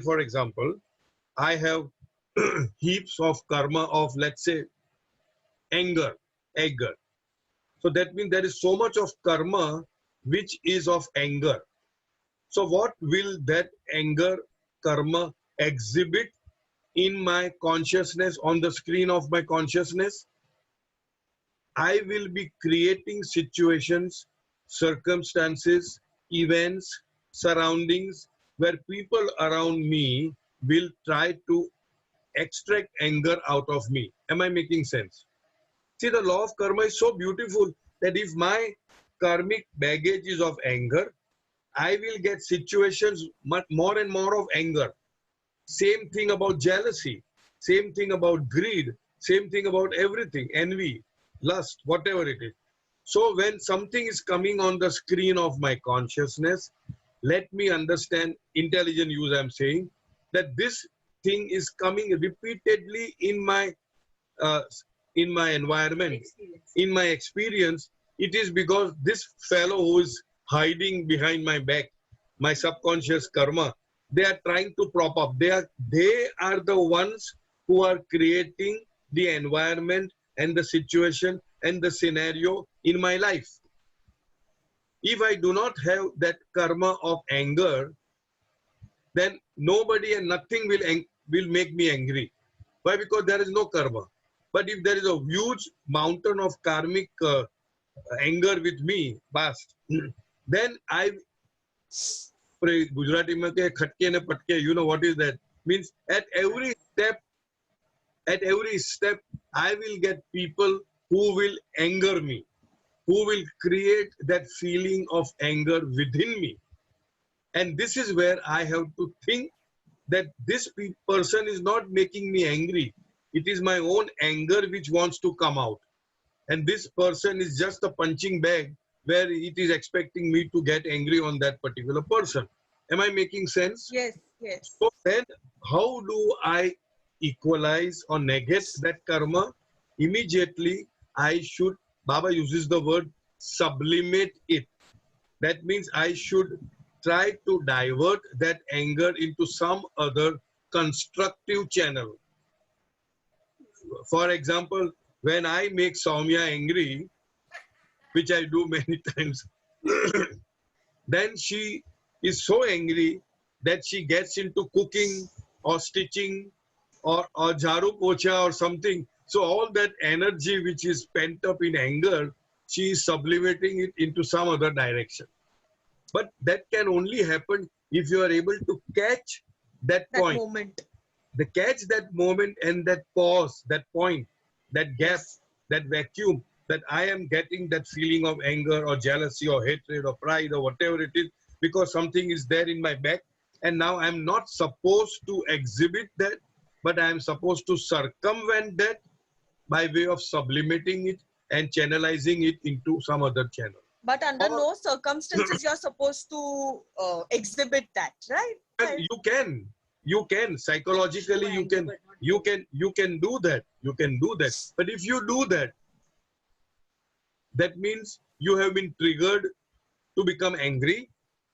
I have heaps of karma of, let's say, anger. So that means there is so much of karma which is of anger. So what will that anger karma exhibit in my consciousness, on the screen of my consciousness? I will be creating situations, circumstances, events, surroundings where people around me will try to extract anger out of me. Am I making sense? See, the law of karma is so beautiful that if my karmic baggage is of anger, I will get situations much more and more of anger. Same thing about jealousy, same thing about greed, same thing about everything, envy, lust, whatever it is. So when something is coming on the screen of my consciousness, let me understand, intelligent use I'm saying, that this thing is coming repeatedly in my environment, in my experience. It is because this fellow who is hiding behind my back, my subconscious karma, they are trying to prop up. They are the ones who are creating the environment and the situation and the scenario in my life. If I do not have that karma of anger, then nobody and nothing will make me angry. Why? Because there is no karma. But if there is a huge mountain of karmic anger with me, past, then I Gujarati mein ke khatke ne patke, you know what is that? Means at every step, I will get people who will anger me, who will create that feeling of anger within me. And this is where I have to think that this person is not making me angry. It is my own anger which wants to come out. And this person is just a punching bag where it is expecting me to get angry on that particular person. Am I making sense? Yes, yes. So then how do I equalize or negate that karma? Immediately I should, Baba uses the word sublimate it. That means I should try to divert that anger into some other constructive channel. For example, when I make Soumya angry, which I do many times, then she is so angry that she gets into cooking or stitching or jharu pocha or something. So all that energy which is pent up in anger, she is sublimating it into some other direction. But that can only happen if you are able to catch that point. Moment. The catch that moment and that pause, that point, that gap, Yes. that vacuum, that I am getting that feeling of anger or jealousy or hatred or pride or whatever it is, because something is there in my back. And now I'm not supposed to exhibit that, but I am supposed to circumvent that by way of sublimating it and channelizing it into some other channel. But under Or- no circumstances you're supposed to exhibit that, right? And you can psychologically you can do that, but if you do that, that means you have been triggered to become angry,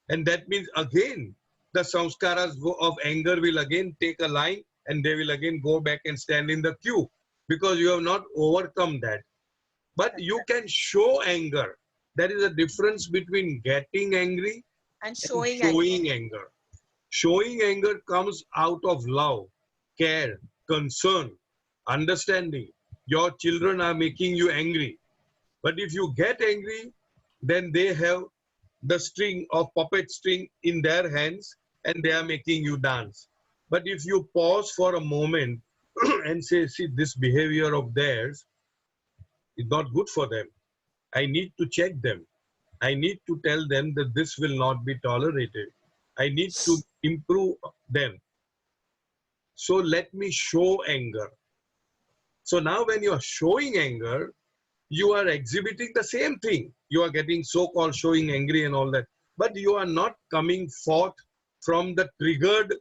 and that means again the samskaras of anger will again take a line and they will again go back and stand in the queue because you have not overcome that. But you can show anger. There is a difference between getting angry And and showing anger. Showing anger comes out of love, care, concern, understanding. Your children are making you angry. But if you get angry, then they have the string of puppet string in their hands and they are making you dance. But if you pause for a moment and say, see, this behavior of theirs is not good for them. I need to check them. I need to tell them that this will not be tolerated. I need to improve them. So let me show anger. So now when you are showing anger, you are exhibiting the same thing. You are getting so-called showing angry and all that. But you are not coming forth from the triggered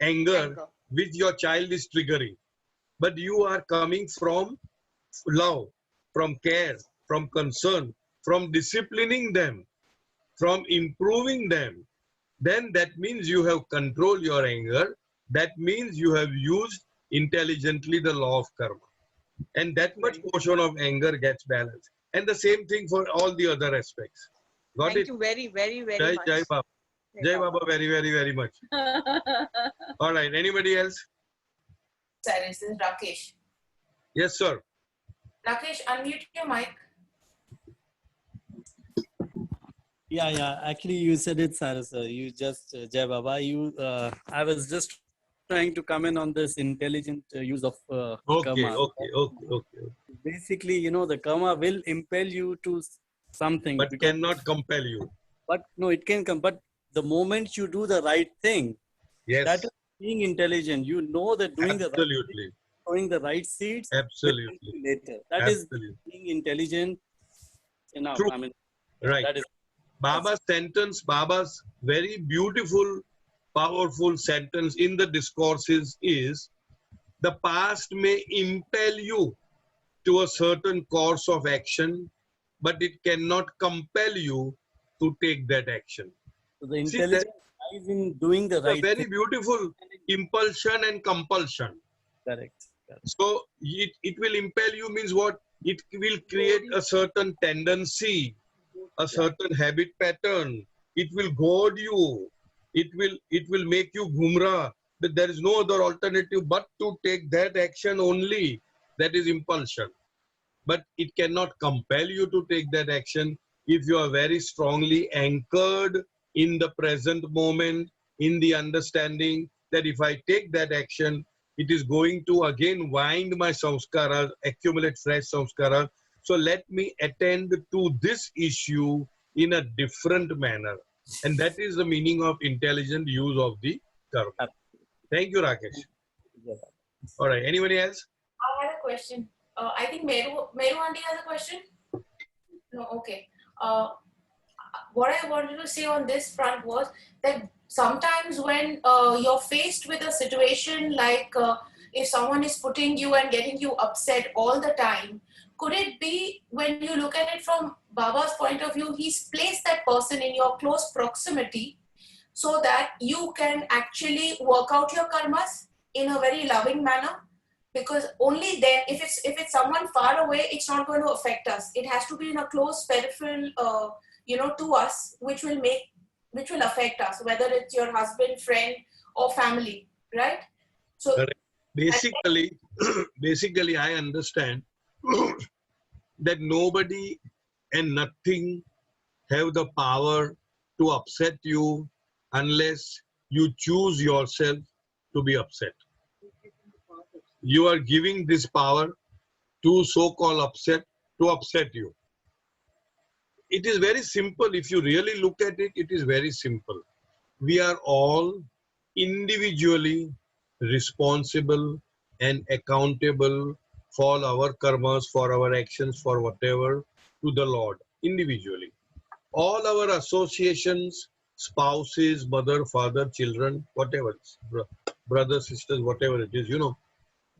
anger which your child is triggering. But you are coming from love, from care, from concern, from disciplining them, from improving them. Then that means you have controlled your anger. That means you have used intelligently the law of karma. And that much portion of anger gets balanced. And the same thing for all the other aspects. Got Thank it? you very, very, very Jai, much. Jai Baba. Jai Baba very, very, very much. All right. Anybody else? Sorry, this is Rakesh. Yes, sir. Rakesh, unmute your mic. Yeah. Actually, you said it, Sarah, sir. You just, Jai Baba, I was just trying to come in on this intelligent use of karma. Okay. Basically, the karma will impel you to something. But cannot compel you. But no, it can come. But the moment you do the right thing, Yes. that is being intelligent. You know that doing Absolutely. sowing the right seeds Absolutely. will come later. That is being intelligent enough. True. I mean, Right. that is Baba's sentence, Baba's very beautiful, powerful sentence in the discourses is, the past may impel you to a certain course of action, but it cannot compel you to take that action. so the intelligence lies in doing the right very thing. beautiful impulsion and compulsion. Correct. So it will impel you means what? It will create a certain tendency, a certain habit pattern. It will goad you. It will make you gumrah. That there is no other alternative but to take that action only. That is impulsion. But it cannot compel you to take that action if you are very strongly anchored in the present moment, in the understanding that if I take that action, it is going to again wind my samskaras, accumulate fresh samskaras. So let me attend to this issue in a different manner. And that is the meaning of intelligent use of the karma. Thank you, Rakesh. All right. Anybody else? I had a question. I think Meru Aunty has a question. No, okay. what I wanted to say on this front was that sometimes when you're faced with a situation like if someone is putting you and getting you upset all the time, could it be when you look at it from Baba's point of view, he's placed that person in your close proximity so that you can actually work out your karmas in a very loving manner? Because only then, if it's someone far away, it's not going to affect us. It has to be in a close peripheral to us, which will affect us, whether it's your husband, friend, or family, right? So Correct. Basically, I understand that nobody and nothing have the power to upset you unless you choose yourself to be upset. You are giving this power to so-called to upset you. It is very simple. If you really look at it, it is very simple. We are all individually responsible and accountable for our karmas, for our actions, for whatever, to the Lord, individually. All our associations, spouses, mother, father, children, whatever, brothers, sisters, whatever it is,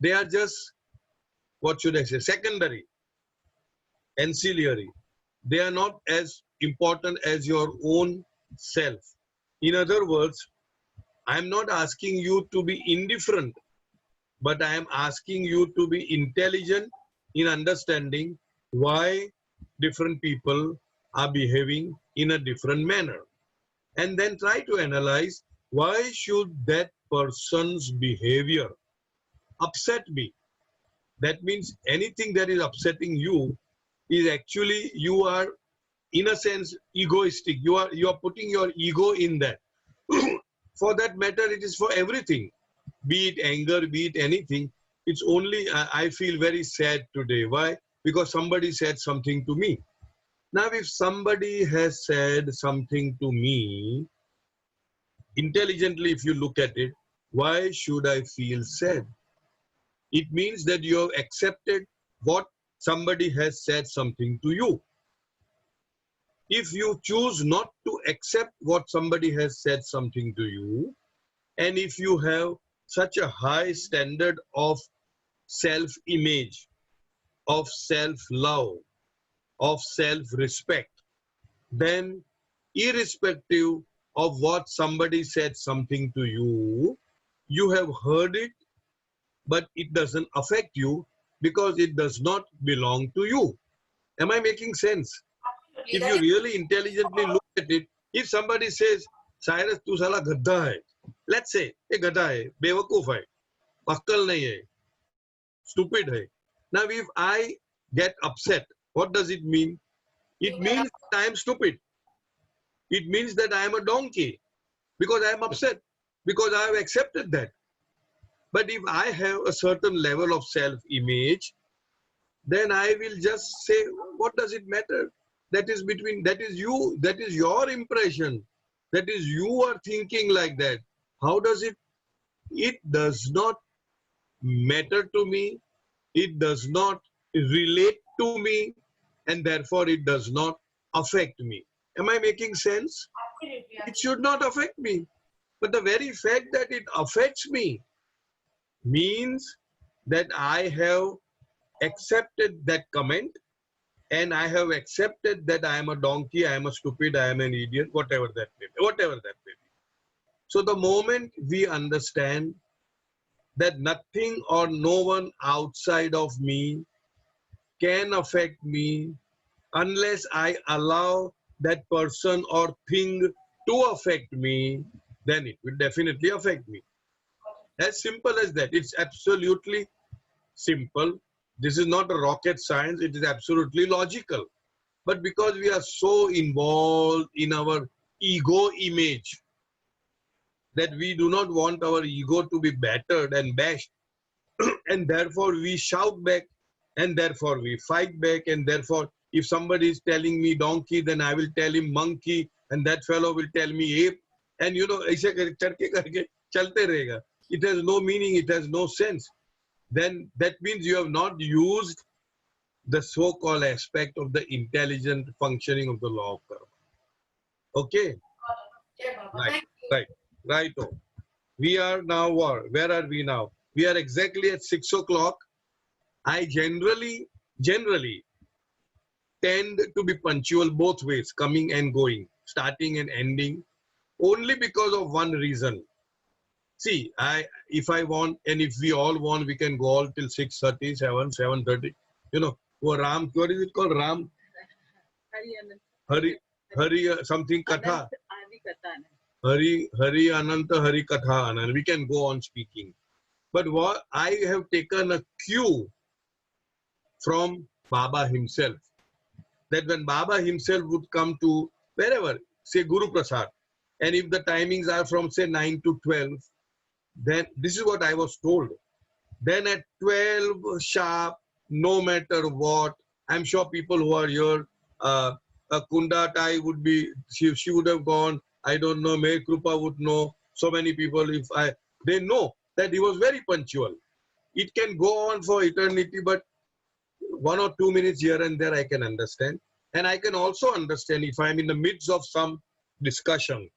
they are just, what should I say, secondary, ancillary. They are not as important as your own self. In other words, I am not asking you to be indifferent, but I am asking you to be intelligent in understanding why different people are behaving in a different manner. And then try to analyze, why should that person's behavior upset me? That means anything that is upsetting you is actually, you are in a sense egoistic. You are putting your ego in that. For that matter, it is for everything, be it anger, be it anything. It's only, I feel very sad today. Why? Because somebody said something to me. Now, if somebody has said something to me, intelligently, if you look at it, why should I feel sad? It means that you have accepted what somebody has said something to you. If you choose not to accept what somebody has said something to you, and if you have such a high standard of self-image, of self-love, of self-respect, then irrespective of what somebody said something to you, you have heard it, but it doesn't affect you because it does not belong to you. Am I making sense? If you really intelligently look at it, if somebody says, Cyrus, tu sala gadda hai. Let's say, ye gadda hai, bewakoof hai, pakal nahi hai, stupid hai. Now, if I get upset, what does it mean? It means that I am stupid. It means that I am a donkey because I am upset, because I have accepted that. But if I have a certain level of self-image, then I will just say, what does it matter? That is you, that is your impression. That is, you are thinking like that. How does it? It does not matter to me. It does not relate to me, and therefore it does not affect me. Am I making sense? It should not affect me. But the very fact that it affects me means that I have accepted that comment, and I have accepted that I am a donkey, I am a stupid, I am an idiot, whatever that may be. Whatever that may be. So the moment we understand that nothing or no one outside of me can affect me unless I allow that person or thing to affect me, then it will definitely affect me. As simple as that. It's absolutely simple. This is not a rocket science. It is absolutely logical. But because we are so involved in our ego image that we do not want our ego to be battered and bashed, and therefore we shout back, and therefore we fight back, and therefore if somebody is telling me donkey, then I will tell him monkey, and that fellow will tell me ape, and ऐसे करके करके चलते रहेगा. It has no meaning, it has no sense. Then that means you have not used the so-called aspect of the intelligent functioning of the law of karma. Okay, Jai Baba. right, Thank you. right, right. Oh. We are now, where are we now? We are exactly at 6 o'clock. I generally tend to be punctual both ways, coming and going, starting and ending, only because of one reason. See, if I want, and if we all want, we can go all till 6:30, 7:30. You know, Ram, what is it called? Ram, Hari, something Katha. Hari Ananta Hari Katha Anand. We can go on speaking. But what I have taken a cue from Baba himself, that when Baba himself would come to wherever, say Guru Prasad, and if the timings are from say 9 to 12, then this is what I was told. Then at 12 sharp, no matter what, I'm sure people who are here, Kunda Tai would be, she would have gone, I don't know, May Krupa would know, so many people, they know that he was very punctual. It can go on for eternity, but 1 or 2 minutes here and there I can understand. And I can also understand if I'm in the midst of some discussion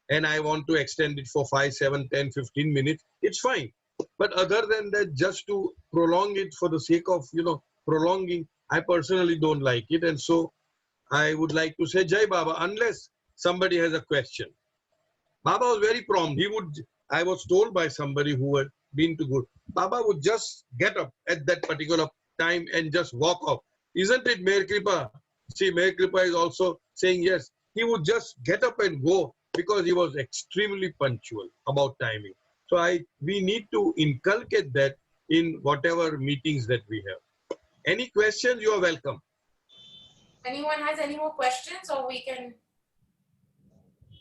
and I want to extend it for 5, 7, 10, 15 minutes, it's fine. But other than that, just to prolong it for the sake of, prolonging, I personally don't like it. And so I would like to say Jai Baba, unless somebody has a question. Baba was very prompt. I was told by somebody who had been to Guru, Baba would just get up at that particular time and just walk off. Isn't it, Mayor Kripa? See, Mayor Kripa is also saying yes. He would just get up and go because he was extremely punctual about timing. So we need to inculcate that in whatever meetings that we have. Any questions? You are welcome. Anyone has any more questions, or we can?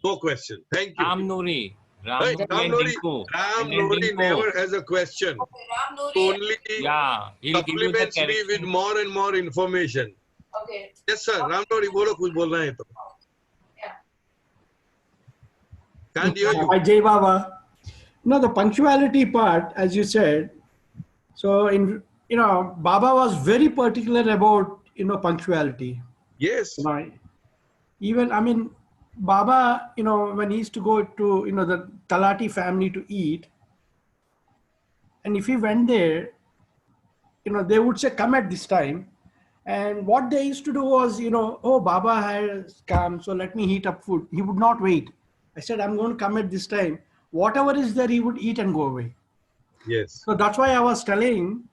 No question. Thank you. Ram Nuri. Ram Hey, Nuri Ram and Nori, Dinku. Ram And then Nori Dinku. never has a question. Okay, Ram Nuri. Only Yeah, he'll give you the supplements me with correction. more and more information. Okay. Yes, sir. Ram Nori, bolo kuch bolna hai to. Yeah. Can't hear you. Jai Baba. No, the punctuality part, as you said. So Baba was very particular about punctuality. Yes. Even Baba, when he used to go to the Talati family to eat, and if he went there, they would say, come at this time. And what they used to do was, oh, Baba has come, so let me heat up food. He would not wait. I said, I'm going to come at this time. Whatever is there, he would eat and go away. Yes. So that's why I was telling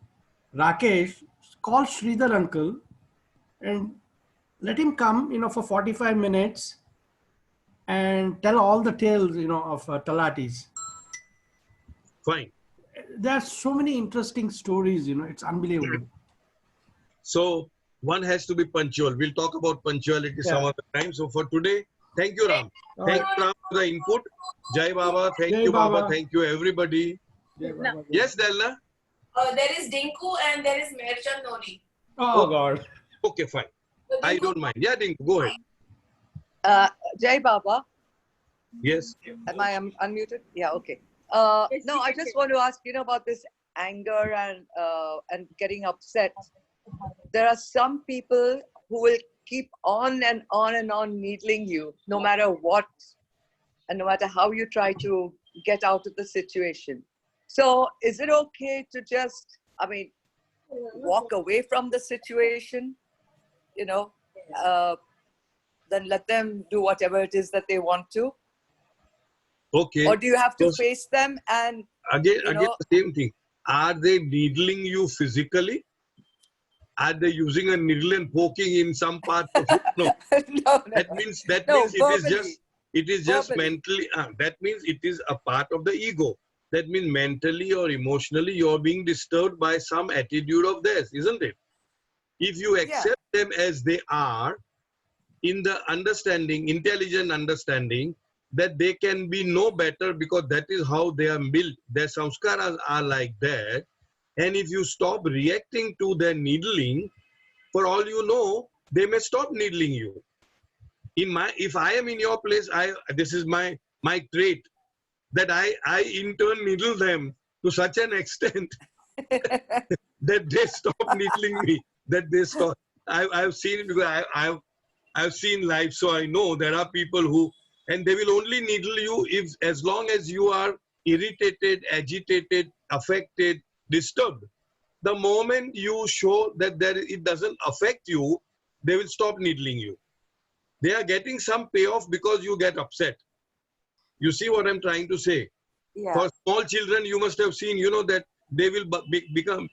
Rakesh, call Sridhar uncle and let him come, for 45 minutes and tell all the tales, of Talatis. Fine. There are so many interesting stories, it's unbelievable. So one has to be punctual. We'll talk about punctuality some other time. So for today, thank you, Ram. Thank you, Ram, for the input. Jai Baba. Thank Jai you, Baba. Baba. Thank you, everybody. Yes, Delna? There is Dinku and there is Merchant Nori. Oh, God. Okay, fine. So I Dinku- don't mind. Yeah, Dinku, go ahead. Jai Baba, Yes. am I unmuted? Yeah, okay. Yes, No, you I can just say. want to ask, about this anger and getting upset. There are some people who will keep on and on and on needling you, no matter what, and no matter how you try to get out of the situation. So is it okay to just, walk away from the situation, then let them do whatever it is that they want to? Okay. Or do you have to So- face them and Again, the same thing. Are they needling you physically? Are they using a needle and poking in some part of you? No. no, That means No, it is just verbally. mentally. That means it is a part of the ego. That means mentally or emotionally you're being disturbed by some attitude of theirs, isn't it? If you accept them as they are, in the understanding, intelligent understanding, that they can be no better because that is how they are built. Their samskaras are like that. And if you stop reacting to their needling, for all you know, they may stop needling you. If I am in your place, this is my trait, that I in turn needle them to such an extent that they stop needling me, that they stop. I've seen it because I've seen life, so I know there are people who, and they will only needle you if, as long as you are irritated, agitated, affected, disturbed. The moment you show that it doesn't affect you, they will stop needling you. They are getting some payoff because you get upset. You see what I'm trying to say? Yeah. For small children, you must have seen, you know, that they will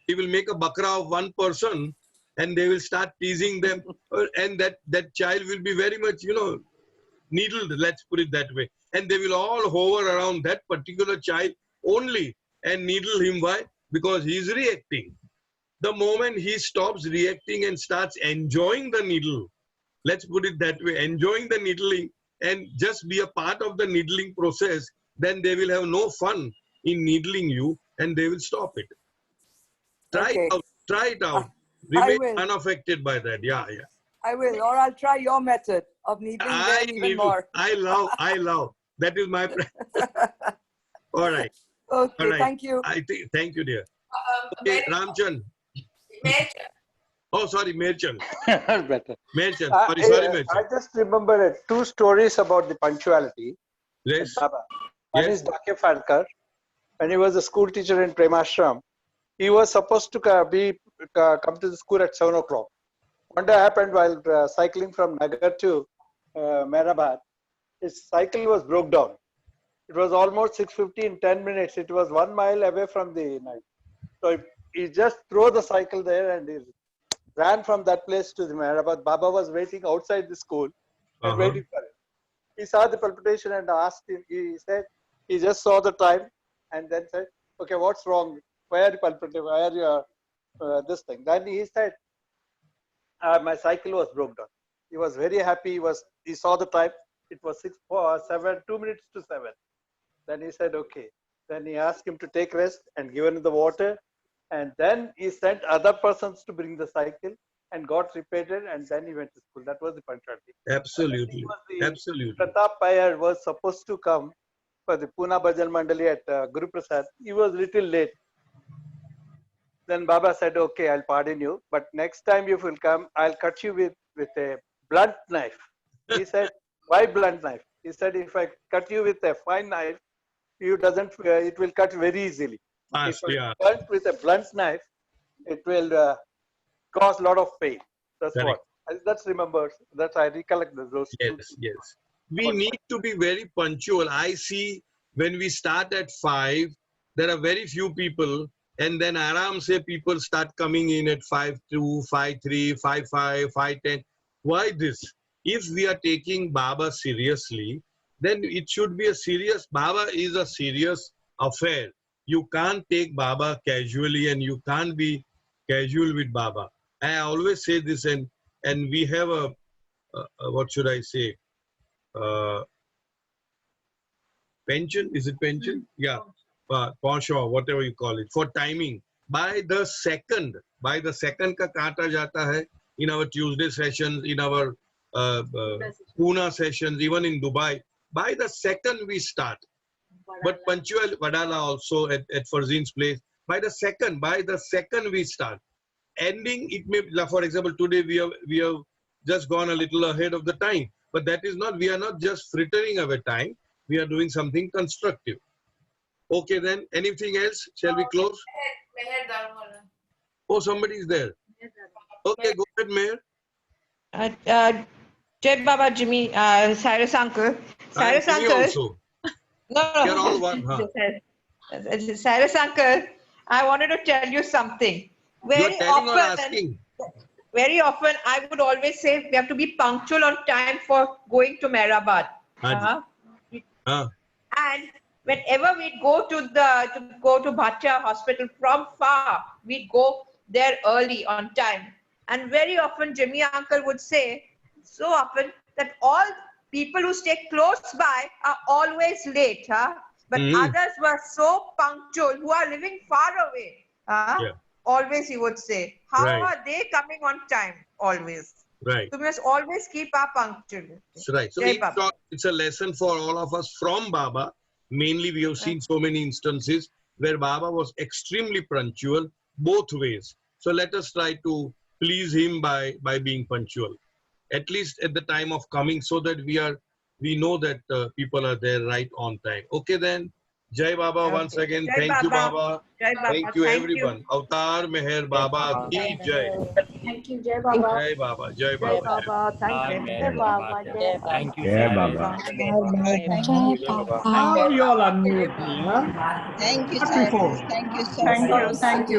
they will make a bakra of one person and they will start teasing them. And that child will be very much, you know, needled, let's put it that way. And they will all hover around that particular child only and needle him. Why? Because he's reacting. The moment he stops reacting and starts enjoying the needle, let's put it that way, enjoying the needling and just be a part of the needling process, then they will have no fun in needling you and they will stop it. Try Okay. it out. Try it out. I Remain will. unaffected by that. Yeah, yeah. I will, or I'll try your method of needling them even more. I love. That is my all right. Okay, All right. thank you. Thank you, dear. Okay, Ramchan. Oh, sorry, Merchant. Better. Merchant. Sorry, I Merchant. just remember two stories about the punctuality. Yes. Baba. One Yes. is Dake Farkar. When he was a school teacher in Premashram, he was supposed to come to the school at 7 o'clock. One day happened while cycling from Nagar to Mehrabad, his cycle was broke down. It was almost 6:50 in 10 minutes. It was 1 mile away from the night. So he just threw the cycle there and he ran from that place to the Mehrabad. Baba was waiting outside the school and waiting for him. He saw the palpitation and asked him, he said, he just saw the time and then said, okay, what's wrong? Why are you palpitating? Why are you this thing? Then he said, my cycle was broke down. He was very happy. He saw the time. It was 2 minutes to 7. Then he said, okay. Then he asked him to take rest and give him the water. And then he sent other persons to bring the cycle and got repaired. And then he went to school. That was the punctuality. Absolutely. Absolutely. Pratap Payar was supposed to come for the Pune Bhajan Mandali at Guru Prasad. He was little late. Then Baba said, okay, I'll pardon you. But next time you will come, I'll cut you with a blunt knife. He said, why blunt knife? He said, if I cut you with a fine knife, it will cut very easily. Fast, if yeah. cut with a blunt knife, it will cause a lot of pain. That's Correct. what. That's remembered. That I recollect those. Yes, yes. We need to be very punctual. I see when we start at 5, there are very few people, and then aram se people start coming in at 5:02, 5:03, 5:05, 5:10. Why this? If we are taking Baba seriously, then it should be a serious, Baba is a serious affair. You can't take Baba casually and you can't be casual with Baba. I always say this, and we have a what should I say? Pension? Is it pension? Yeah. Pension, whatever you call it, for timing. By the second ka kaata jata hai in our Tuesday sessions, in our Pune sessions, even in Dubai. By the second we start. But punctual Vadala also at Farzin's place. By the second we start. Ending, it may, for example, today we have just gone a little ahead of the time. But that is not, we are not just frittering away time. We are doing something constructive. Okay then, anything else? Shall we close? Oh, somebody is there. Okay, go ahead, Mayor. Jai Baba Jimmy, Cyrus uncle. Cyrus Jimmy uncle. also. No. We are all one, huh? Cyrus uncle, I wanted to tell you something. You are telling or asking? Very often, I would always say we have to be punctual on time for going to Mehrabad. And whenever we go to Bhatia Hospital from far, we go there early on time. And very often, Jimmy uncle would say, so often, that all people who stay close by are always late. But others were so punctual who are living far away. Always he would say, how are they coming on time? Always. Right. So we must always keep our punctuality. Right. So it's a lesson for all of us from Baba. Mainly we have seen so many instances where Baba was extremely punctual both ways. So let us try to please him by being punctual. at least at the time of coming, so that we know that people are there right on time. Okay then. Jai Baba once Okay. again. Jai Thank you, Baba. Baba. Jai Baba. Thank you, Thank you. everyone. Avatar Meher Baba ki Jai. Thank you, Jai Baba. Jai Baba. Jai Jai Baba. Baba. Thank Bye, you. Meher Baba. Thank you, Jai Cyrus. Baba. Now you all unmute me, huh? Thank you, Not Cyrus. before. Thank you so Thank much. you. Thank you.